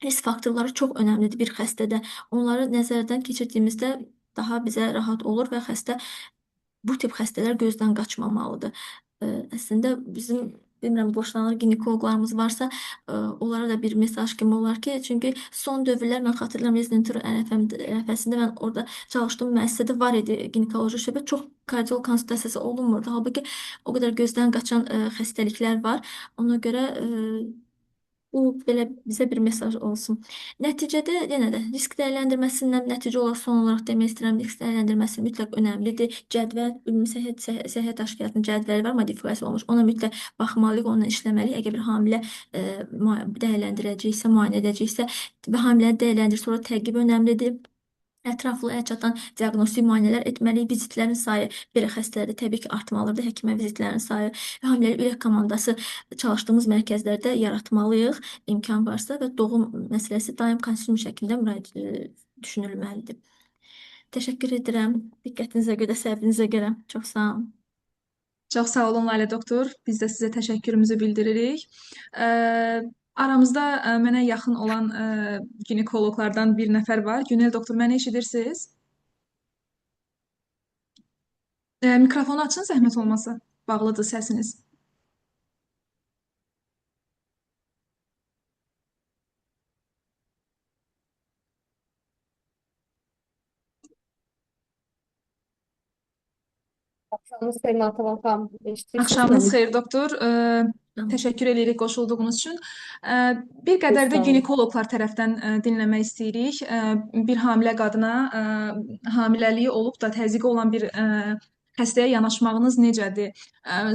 risk faktorları çox önəmlidir bir xəstədə. Onları nəzərdən keçirdiyimizdə daha bizə rahat olur və xəstə bu tip xəstələr gözdən qaçmamalıdır. Əslində bizim bilmirəm, boşlanır ginekoloqlarımız varsa, onlara da bir mesaj kimi olar ki, çünki son dövrlər mən xatırlayıram, rezidentur ərəfəsində mən orada çalışdığım müəssisədə var idi ginekoloji şöbə, çox kardiolog konsultasiyası olunmurdu. Halbuki o qədər gözdən qaçan xəstəliklər var. Ona görə bu belə bizə bir mesaj olsun. Nəticədə yenə də risk dəyərləndirməsindən nəticə olaraq son olaraq demək istəyirəm, risk dəyərləndirməsi mütləq önəmlidir. Cədvəl, ümumi səhiyyə təşkilatının cədvəli var, modifikasiya olmuş. Ona mütləq baxmalıyıq, onunla işləməliyik. Əgər bir hamilə dəyərləndirəcəksə, müayinə edəcəksə və hamiləni dəyərləndirir, sonra təqib önəmlidir. Ətraflı əlçatan diaqnostik müayinələr etməliyik. Vizitlərin sayı belə xəstələrdə təbii ki, artmalıdır. Həkimə vizitlərin sayı və hamiləlik ürək komandası çalışdığımız mərkəzlərdə yaratmalıyıq, imkan varsa və doğum məsələsi daim kontinuum şəkildə düşünülməlidir. Təşəkkür edirəm diqqətinizə görə, səbrinizə görə. Çox sağ olun. Çox sağ olun Layla doktor. Biz də sizə təşəkkürümüzü bildiririk. Aramızda mənə yaxın olan ginekoloqlardan bir nəfər var. Günel doktor, məni eşidirsiniz? Mikrofonu açın, zəhmət olmasa. Bağlıdır səsiniz. Axşamınız xeyir Natəvan xanım. Eşidirsiniz Axşamınız məni? xeyir doktor. Təşəkkür edirik qoşulduğunuz üçün. Bir qədər də Sağ olun. ginekoloqlar tərəfdən dinləmək istəyirik. Bir hamilə qadına hamiləliyi olub da təzyiqi olan bir xəstəyə yanaşmağınız necədir?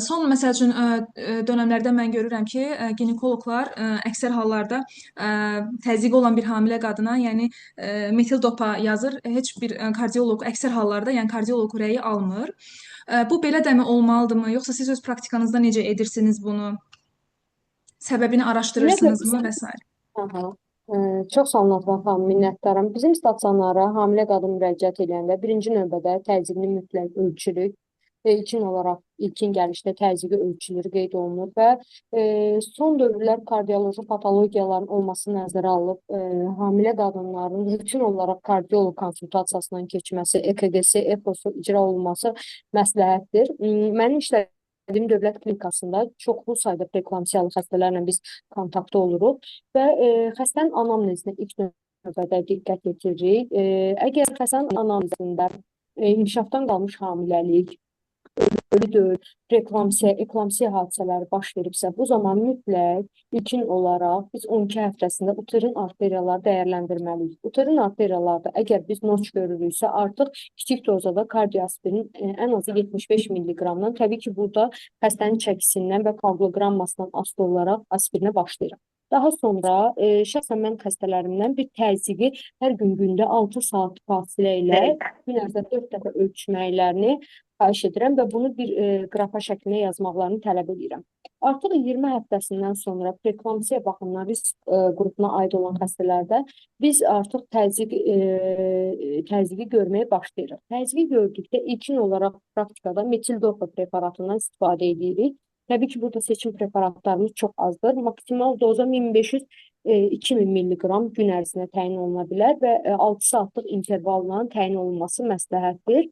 Son məsəl üçün dönəmlərdə mən görürəm ki, ginekoloqlar əksər hallarda təzyiqi olan bir hamilə qadına, yəni metil dopa yazır. Heç bir kardioloq əksər hallarda, yəni kardioloq rəyi almır. Bu belə dəmi olmalıdırmı, yoxsa siz öz praktikanızda necə edirsiniz bunu? Səbəbini Ümumiyyətlə araşdırırsınızmı və s. Aha. Çox sağ olun Natvan xanım, minnətdaram. Bizim stasionara hamilə qadın müraciət edəndə birinci növbədə təzyiqini mütləq ölçürük. İlkin olaraq ilkin gəlişdə təzyiqi ölçülür, qeyd olunur və son dövrlər kardioloji patologiyaların olması nəzərə alınıb, hamilə qadınların rutin olaraq kardioloq konsultasiyasından keçməsi, EKG-si, EPOS-u icra olunması məsləhətdir. Mənim işlədiyim dövlət klinikasında çoxlu sayda preeklamsiyalı xəstələrlə biz kontaktda oluruq və xəstənin anamnezinə ilk növbədə diqqət yetiririk. Əgər xəstənin anamnezində inkişafdan qalmış hamiləlik, ölü döl, preeklamsiya, eklamsiya hadisələri baş veribsə, bu zaman mütləq ilkin olaraq biz 12 həftəsində uterin arteriyaları dəyərləndirməliyik. Uterin arteriyalarda əgər biz noç görürüksə, artıq kiçik dozada kardioaspirin ən azı 75 milliqramdan, təbii ki, burada xəstənin çəkisindən və koaqulogrammasından asılı olaraq aspirinə başlayırıq. Daha sonra şəxsən mən xəstələrimdən bir təzyiqi hər gün gündə 6 saat fasilə ilə gün ərzində 4 dəfə ölçməklərini xahiş edirəm və bunu bir qrafa şəklində yazmaqlarını tələb edirəm. Artıq 20 həftəsindən sonra preeklamsiya baxımından risk qrupuna aid olan xəstələrdə biz artıq təzyiqi görməyə başlayırıq. Təzyiqi gördükdə ilkin olaraq praktikada metil dopa preparatından istifadə edirik. Təbii ki, burada seçim preparatlarımız çox azdır. Maksimal doza 1500-2000 milliqram gün ərzində təyin oluna bilər və 6 saatlıq intervalla təyin olunması məsləhətdir.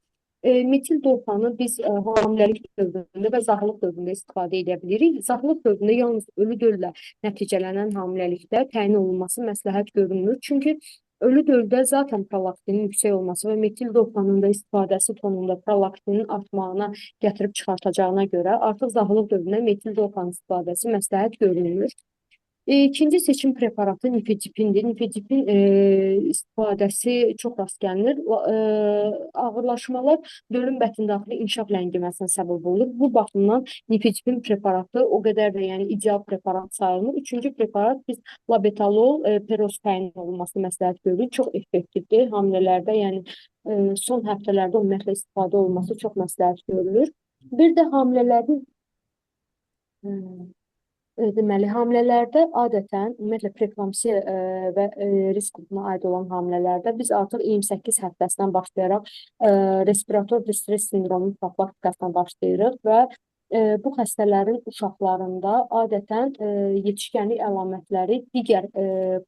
Metil dopanı biz hamiləlik dövründə və zahlıq dövründə istifadə edə bilirik. Zahlıq dövründə yalnız ölü döllə nəticələnən hamiləlikdə təyin olunması məsləhət görünmür. Çünki ölü döldə zaten prolaktinin yüksək olması və metil dopanın da istifadəsi fonunda prolaktinin artmağına gətirib çıxartacağına görə artıq zahlıq dövründə metil dopanın istifadəsi məsləhət görünmür. İkinci seçim preparatı nifedipindir. Nifedipin istifadəsi çox rast gəlinir. Ağırlaşmalar dölün bətndaxili inkişaf ləngiməsinə səbəb olur. Bu baxımdan nifedipin preparatı o qədər də yəni ideal preparat sayılmır. Üçüncü preparat biz labetalol, peroskain olması məsləhət görürük. Çox effektivdir. Hamilələrdə yəni son həftələrdə ümumiyyətlə istifadə olunması çox məsləhət görülür. Bir də hamilələrin deməli, hamilələrdə adətən, ümumiyyətlə preeklamsiya və risk qrupuna aid olan hamilələrdə biz artıq 28 həftəsindən başlayaraq respirator distres sindromu profilaktikasına başlayırıq və bu xəstələrin uşaqlarında adətən yetişkənlik əlamətləri digər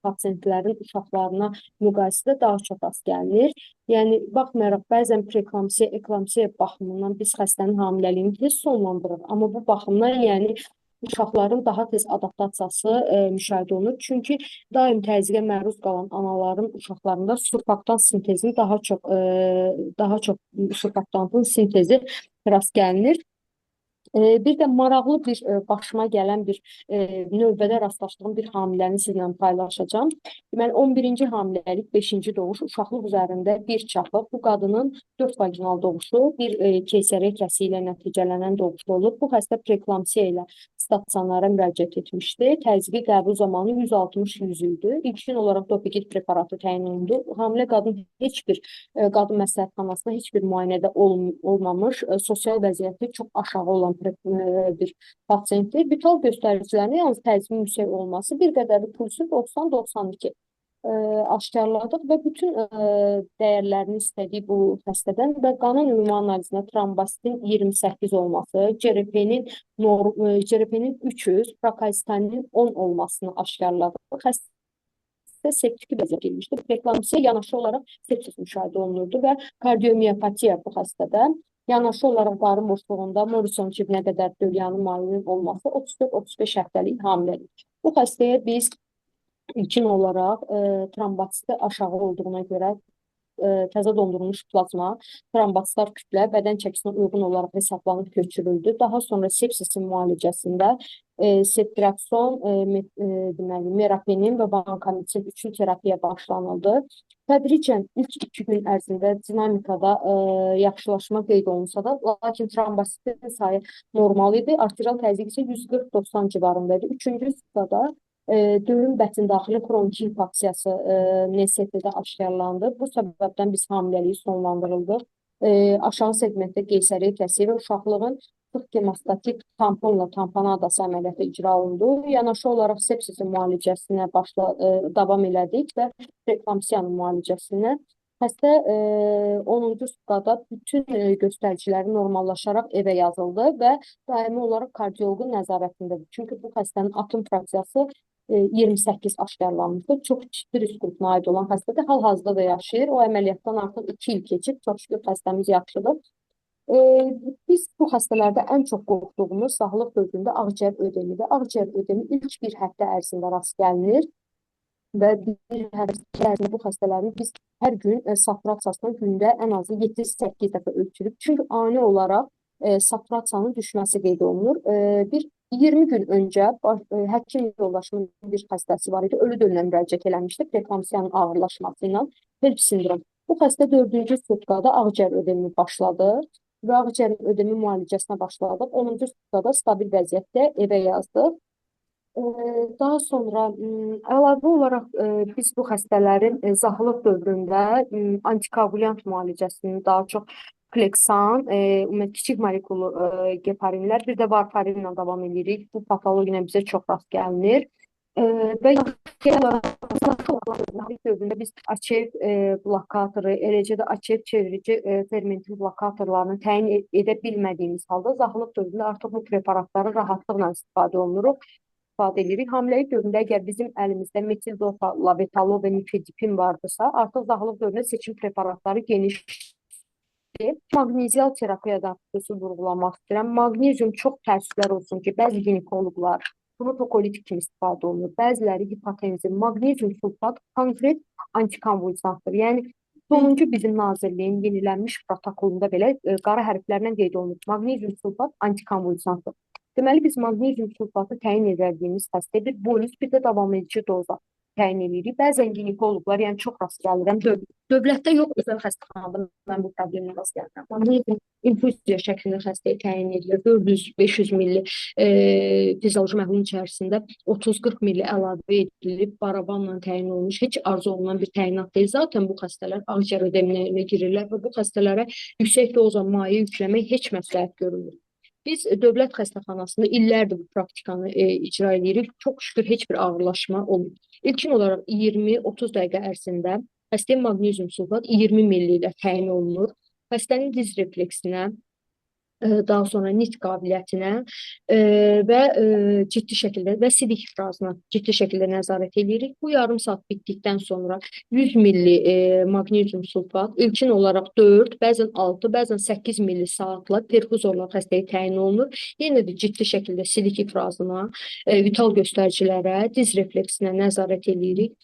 pasiyentlərin uşaqlarına müqayisədə daha çox rast gəlinir. Yəni, baxmayaraq, bəzən preeklamsiya, eklamsiya baxımından biz xəstənin hamiləliyini tez sonlandırırıq. Amma bu baxımdan, yəni, uşaqların daha tez adaptasiyası müşahidə olunur. Çünki daim təzyiqə məruz qalan anaların uşaqlarında surfaktant sintezinin daha çox surfaktantın sintezi rast gəlinir. Bir də maraqlı bir başıma gələn bir növbədə rastlaşdığım bir hamiləni sizinlə paylaşacağam. Deməli, 11-ci hamiləlik, 5-ci doğuş uşaqlıq üzərində bir çapı. Bu qadının 4 vaginal doğuşu, bir keysəriyyə kəsi ilə nəticələnən doğuş olub. Bu xəstə preeklamsiya ilə stasionara müraciət etmişdi. Təzyiqi qəbul zamanı 160-100 idi. İlkin olaraq dopigid preparatı təyin olundu. Hamilə qadın heç bir qadın məsləhətxanasında heç bir müayinədə olmamış, sosial vəziyyəti çox aşağı olan bir pasiyentdir. Vital göstəricilərinin yalnız təzyiqin yüksək olması, bir qədər də pulsu 90-92 aşkarladıq və bütün dəyərlərini istədik bu xəstədən və qanın ümumi analizinə trombositin 28 olması, CRP-nin 300, prokalsitanin 10 olmasını aşkarladıq. Xəstə septik vəziyyət edilmişdi. Preeklamsiya yanaşı olaraq sepsis müşahidə olunurdu və kardiomiyopatiya bu xəstədə yanaşı olaraq qarın boşluğunda Morrison cibinə qədər dölyanın mailinin olması 34-35 həftəlik hamiləlik. Bu xəstəyə biz ilkin olaraq trombositi aşağı olduğuna görə təzə dondurulmuş plazma, trombositlər kütlə bədən çəkisinə uyğun olaraq hesablanıb köçürüldü. Daha sonra sepsisin müalicəsində Septrakson, deməli, merapenem və vankomitin üçlü terapiya başlanıldı. Tədricən ilk 2 gün ərzində dinamikada yaxşılaşma qeyd olunsa da, lakin trombositin sayı normal idi. Arterial təzyiq isə 140-90 civarında idi. Üçüncü sırada dövrün bətndaxili xroniki infaksiyası NST-də aşkarlandı. Bu səbəbdən biz hamiləliyi sonlandırıldıq. Aşağı segmentdə qeysəriyyə kəsiyi və uşaqlığın sıx hemostatik tamponla tamponadası əməliyyatı icra olundu. Yanaşı olaraq sepsisin müalicəsinə davam elədik və preeklamsiyanın müalicəsinə. Xəstə 10-cu sırada bütün göstəriciləri normallaşaraq evə yazıldı və daimi olaraq kardioloqun nəzarətindədir. Çünki bu xəstənin atım fraksiyası 28 aşkarlanmışdır. Çox ciddi risk qrupuna aid olan xəstədir. Hal-hazırda da yaşayır. O əməliyyatdan artıq 2 il keçib. Çox şükür xəstəmiz yaxşıdır. Biz bu xəstələrdə ən çox qorxduğumuz sağlıq dövründə ağciyər ödemidir. Ağciyər ödemi ilk bir həftə ərzində rast gəlinir və bir həftə ərzində bu xəstələrin biz hər gün saturasiyasını gündə ən azı 7-8 dəfə ölçürük. Çünki ani olaraq saturasiyanın düşməsi qeyd olunur. Bir 20 gün öncə həkim yoldaşımın bir xəstəsi var idi. Ölü dölünə müraciət eləmişdi. Preeklamsiyanın ağırlaşması ilə Phelps sindrom. Bu xəstə 4-cü sutkada ağciyər ödemi başladı və ağciyər ödemi müalicəsinə başladıq. 10-cu sutkada stabil vəziyyətdə evə yazdıq. Daha sonra əlavə olaraq biz bu xəstələrin zahlıq dövründə antikoagulyant müalicəsini daha çox Kleksan, kiçik molekulu geparinlər, bir də varfarinlə davam edirik. Bu patologiya bizə çox rast gəlinir. Və dövründə biz AÇF blokatoru, eləcə də AÇF çevirici fermentin blokatorlarını təyin edə bilmədiyimiz halda zahlıq dövründə artıq bu preparatları rahatlıqla istifadə edirik. Hamiləlik dövründə əgər bizim əlimizdə metil dopa, labetalol və nifedipin vardısa, artıq zahlıq dövründə seçim preparatları geniş. Maqnezial terapiyada xüsusi vurğulamaq istəyirəm. Maqnezium çox təəssüflər olsun ki, bəzi ginekoloqlar protokolitik kimi istifadə olunur. Bəziləri hipotenzin. Maqnezium sulfat konkret antikonvulsantdır. Yəni sonuncu bizim Nazirliyin yenilənmiş protokolunda belə qara hərflərlə qeyd olunur. Maqnezium sulfat antikonvulsantdır. Deməli biz maqnezium sulfatı təyin edildiyimiz xəstəyə bir bolus, bir də davam edici doza təyin edirik. Bəzən ginekoloqlar, yəni çox rast gəlirəm, dövlətdə yox, özəl xəstəxanada mən bu problemlə rast gəlirəm. Maqnezium infuziya şəklində xəstəyə təyin edilir. 400-500 milli fizioloji məhlulun içərisində 30-40 milli əlavə edilib, barabanla təyin olmuş, heç arzu olunan bir təyinat deyil. Zaten bu xəstələr ağciyər ödəminə girirlər və bu xəstələrə yüksək doza maye yükləmək heç məsləhət görülmür. Biz dövlət xəstəxanasında illərdir bu praktikanı icra edirik. Çox şükür heç bir ağırlaşma olmur. İlkin olaraq 20-30 dəqiqə ərzində xəstəyə maqnezium sulfat 20 milli ilə təyin olunur. Xəstənin diz refleksinə, daha sonra nitq qabiliyyətinə və ciddi şəkildə və sidik ifrazına ciddi şəkildə nəzarət edirik. Bu yarım saat bitdikdən sonra 100 milli maqnezium sulfat ilkin olaraq 4, bəzən 6, bəzən 8 milli saatla perfuzorla xəstəyə təyin olunur. Yenə də ciddi şəkildə sidik ifrazına, vital göstəricilərə, diz refleksinə nəzarət edirik.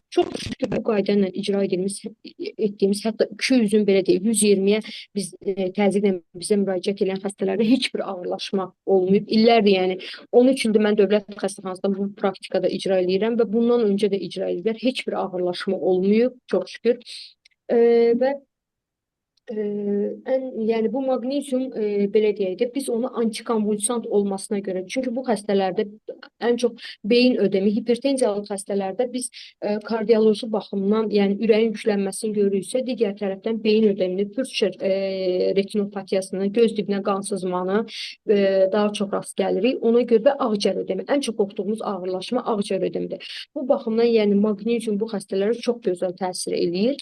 Çox şükür bu qayda ilə icra etdiyimiz hətta 200-ün belə deyil, 120-yə biz təzyiqlə bizə müraciət edən xəstələrdə heç bir ağırlaşma olmayıb. İllərdir, yəni 13 ildir mən dövlət xəstəxanasında bu praktikada icra edirəm və bundan öncə də icra edirlər. Heç bir ağırlaşma olmayıb, çox şükür. Və yəni bu maqnezium belə deyək də biz onu antikonvulsant olmasına görə, çünki bu xəstələrdə ən çox beyin ödemi, hipertenziyalı xəstələrdə biz kardioloji baxımdan, yəni ürəyin yüklənməsini görürüksə, digər tərəfdən beyin ödemini, Pürçer retinopatiyasını, göz dibinə qan sızmanı daha çox rast gəlirik. Ona görə də ağciyər ödemi, ən çox qorxduğumuz ağırlaşma ağciyər ödemidir. Bu baxımdan yəni maqnezium bu xəstələrə çox gözəl təsir eləyir.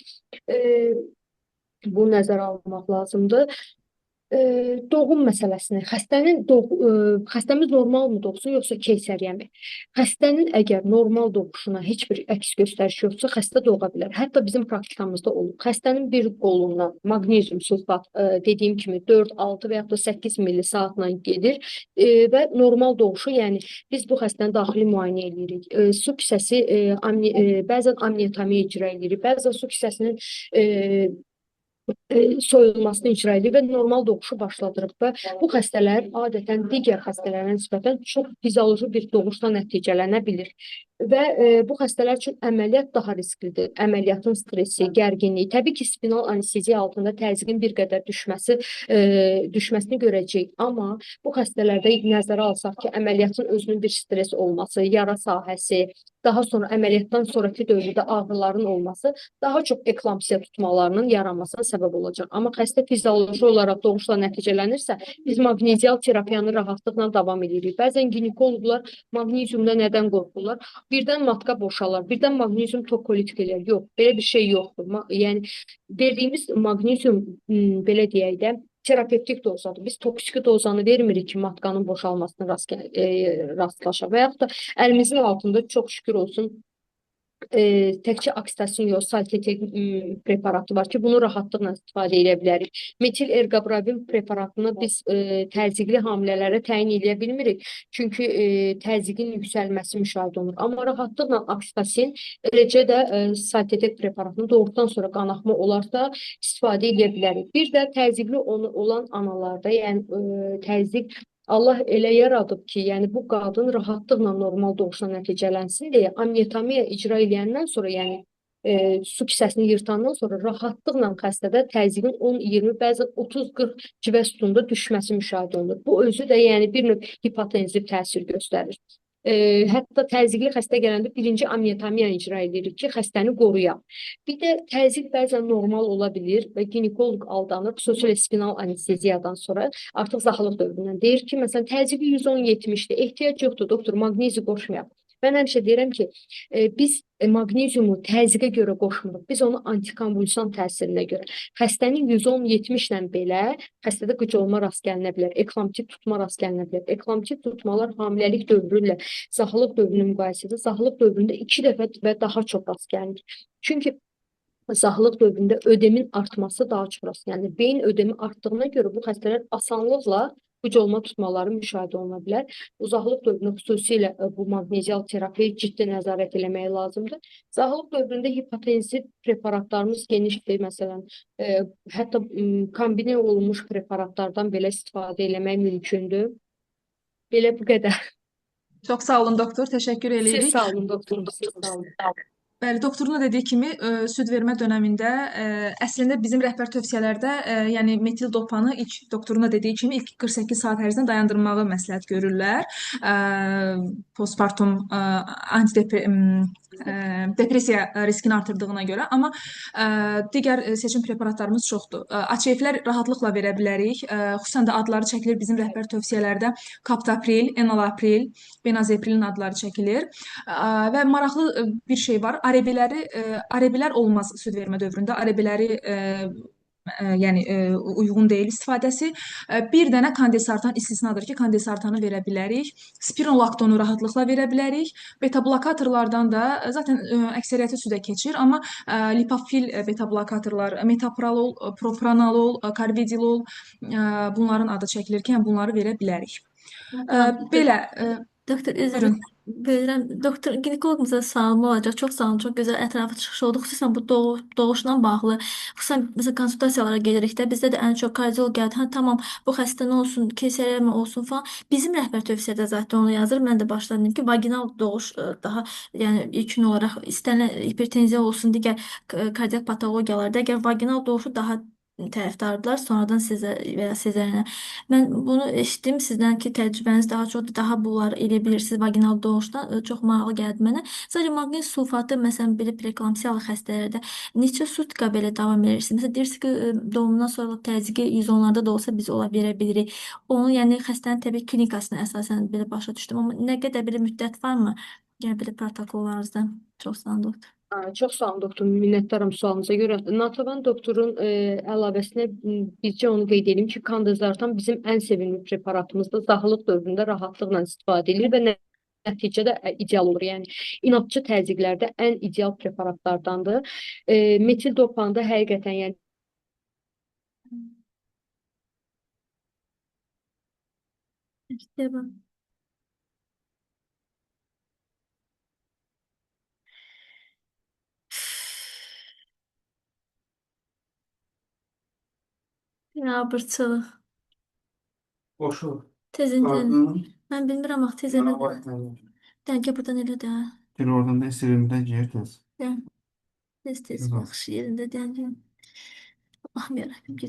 Bu nəzərə almaq lazımdır. Doğum məsələsini, xəstəmiz normal mı doğsun, yoxsa keysəriyyəmi? Xəstənin əgər normal doğuşuna heç bir əks göstəriş yoxsa, xəstə doğa bilər. Hətta bizim praktikamızda olub. Xəstənin bir qolundan maqnezium sulfat dediyim kimi 4, 6 və yaxud da 8 milli saatla gedir və normal doğuşu, yəni biz bu xəstəni daxili müayinə edirik. Su kisəsi bəzən amniyotomiya icra edirik, bəzən su kisəsinin soyulmasını icra edir və normal doğuşu başladırıq və bu xəstələr adətən digər xəstələrə nisbətən çox fizioloji bir doğuşla nəticələnə bilir. Və bu xəstələr üçün əməliyyat daha risklidir. Əməliyyatın stressi, gərginliyi, təbii ki, spinal anesteziya altında təzyiqin bir qədər düşməsini görəcəyik. Amma bu xəstələrdə nəzərə alsaq ki, əməliyyatın özünün bir stres olması, yara sahəsi, daha sonra əməliyyatdan sonrakı dövrdə ağrıların olması daha çox eklamsiya tutmalarının yaranmasına səbəb olacaq. Amma xəstə fizioloji olaraq doğuşla nəticələnirsə, biz maqnezial terapiyanı rahatlıqla davam edirik. Bəzən ginekoloqlar maqneziumda nədən qorxurlar? Birdən matka boşalar, birdən maqnezium tokolitik eləyər. Yox, belə bir şey yoxdur. Yəni verdiyimiz maqnezium belə deyək də terapevtik dozadır. Biz toksiki dozanı vermirik ki, matkanın boşalmasına rastlaşa və yaxud da əlimizin altında çox şükür olsun təkcə oksitosin yox, salketek preparatı var ki, bunu rahatlıqla istifadə edə bilərik. Metil erqabrabin preparatını biz təzyiqli hamilələrə təyin edə bilmirik. Çünki təzyiqin yüksəlməsi müşahidə olunur. Amma rahatlıqla oksitosin, eləcə də salketek preparatını doğrudan sonra qanaxma olarsa istifadə edə bilərik. Bir də təzyiqli olan analarda, yəni təzyiq Allah elə yaradıb ki, yəni bu qadın rahatlıqla normal doğuşla nəticələnsin deyə amniyotomiya icra edəndən sonra, yəni su kisəsini yırtandan sonra rahatlıqla xəstədə təzyiqin 10, 20, bəzən 30, 40 civə sütununda düşməsi müşahidə olunur. Bu özü də yəni bir növ hipotenziv təsir göstərir. Hətta təzyiqli xəstə gələndə birinci amniyotomiya icra edirik ki, xəstəni qoruyaq. Bir də təzyiq bəzən normal ola bilir və ginekoloq aldanır, xüsusilə spinal anesteziyadan sonra artıq zaxalıq dövründən deyir ki, məsələn, təzyiqi 110-70-dir, ehtiyac yoxdur, doktor, maqnezi qoşmayaq. Mən həmişə deyirəm ki, biz maqneziumu təzyiqə görə qoşmuruq. Biz onu antikonvulsiyon təsirinə görə. Xəstənin 110-70 ilə belə xəstədə qıcolma rast gəlinə bilər, eklamtik tutma rast gəlinə bilər. Eklamtik tutmalar hamiləlik dövrü ilə zaxalıq dövrünü müqayisədə zaxalıq dövründə 2 dəfə və daha çox rast gəlinir. Çünki zaxalıq dövründə ödemin artması daha çox rast gəlinir. Beyin ödemi artdığına görə bu xəstələr asanlıqla qıcolma tutmaları müşahidə oluna bilər. Uzaqlıq dövründə xüsusilə bu maqnezial terapiyaya ciddi nəzarət eləmək lazımdır. Zaxalıq dövründə hipotensiv preparatlarımız genişdir. Məsələn, hətta kombinə olunmuş preparatlardan belə istifadə eləmək mümkündür. Belə bu qədər. Çox sağ olun doktor, təşəkkür Siz edirik. sağ olun doktor, siz sağ olun. Bəli, doktorun da dediyi kimi süd vermə dönəmində əslində bizim rəhbər tövsiyələrdə yəni metil dopanı ilk doktorun da dediyi kimi ilk 48 saat ərzində dayandırmağı məsləhət görürlər. Postpartum depressiya riskini artırdığına görə, amma digər seçim preparatlarımız çoxdur. AÇF-lər rahatlıqla verə bilərik. Xüsusən də adları çəkilir bizim rəhbər tövsiyələrdə Captopril, Enalapril, Benazeprilin adları çəkilir. Və maraqlı bir şey var. Arebilər olmaz süd vermə dövründə. Arebiləri yəni uyğun deyil istifadəsi. Bir dənə kondensartan istisnadır ki, kondensartanı verə bilərik. Spironlaktonu rahatlıqla verə bilərik. Beta blokatorlardan da zaten əksəriyyəti südə keçir, amma lipofil beta blokatorlar, metoprolol, propranolol, karvedilol bunların adı çəkilir ki, bunları verə bilərik. Belə Doktor, üzr buyurun. bölürəm. Doktor, ginekoloqumuza sualım olacaq. Çox sağ olun, çox gözəl ətraflı çıxış oldu. Xüsusən bu doğuşla bağlı. Xüsusən mesela konsultasiyalara gelirikdə bizdə də ən çox kardioloq gəldi. Hə, tamam, bu xəstə nə olsun, keysəriyyə mi olsun falan. Bizim rəhbər tövsiyədə zaten onu yazır. Mən də başdan dedim ki, vaginal doğuş daha yəni ilkin olaraq istənilən hipertenziya olsun, digər kardiyak patologiyalarda əgər vaginal doğuşu daha tərəfdardılar. Sonradan sizə veya sezaryenə. Mən bunu eşitdim sizdən ki, təcrübəniz daha çoxdur, daha bunları eləyə bilirsiniz vaginal doğuşdan. Çox maraqlı gəldi mənə. Sadəcə maqnez sulfatı, məsələn, belə preeklamsiyalı xəstələrdə neçə sutka belə davam edirsiniz? Məsələn, deyirsiniz ki, doğumundan sonra təzyiqi 110-larda da olsa biz ola verə bilirik. Onu, yəni xəstənin təbii klinikasına əsasən belə başa düşdüm. Amma nə qədər belə müddət varmı? Yəni belə protokollarınızda. Çox sağ olun, doktor. Çox sağ olun doktor, minnətdaram sualınıza görə. Natəvan doktorun əlavəsinə bircə onu qeyd edeyim ki, kandizartan bizim ən sevimli preparatımızdır. Zaxalıq dövründə rahatlıqla istifadə edilir və nəticədə ideal olur. Yəni inadçı təzyiqlərdə ən ideal preparatlardandır. Metil dopan da həqiqətən yəni İşte bu. Biabırçılıq. Boşu. Tezindən. Qadının Mən bilmirəm axı tez elə də. Dəqiqə buradan elə də. bir oradan da esirimdən geri tez. Tez tez Güzel. yaxşı yerində dəqiqə. Allahım yarabbim gecə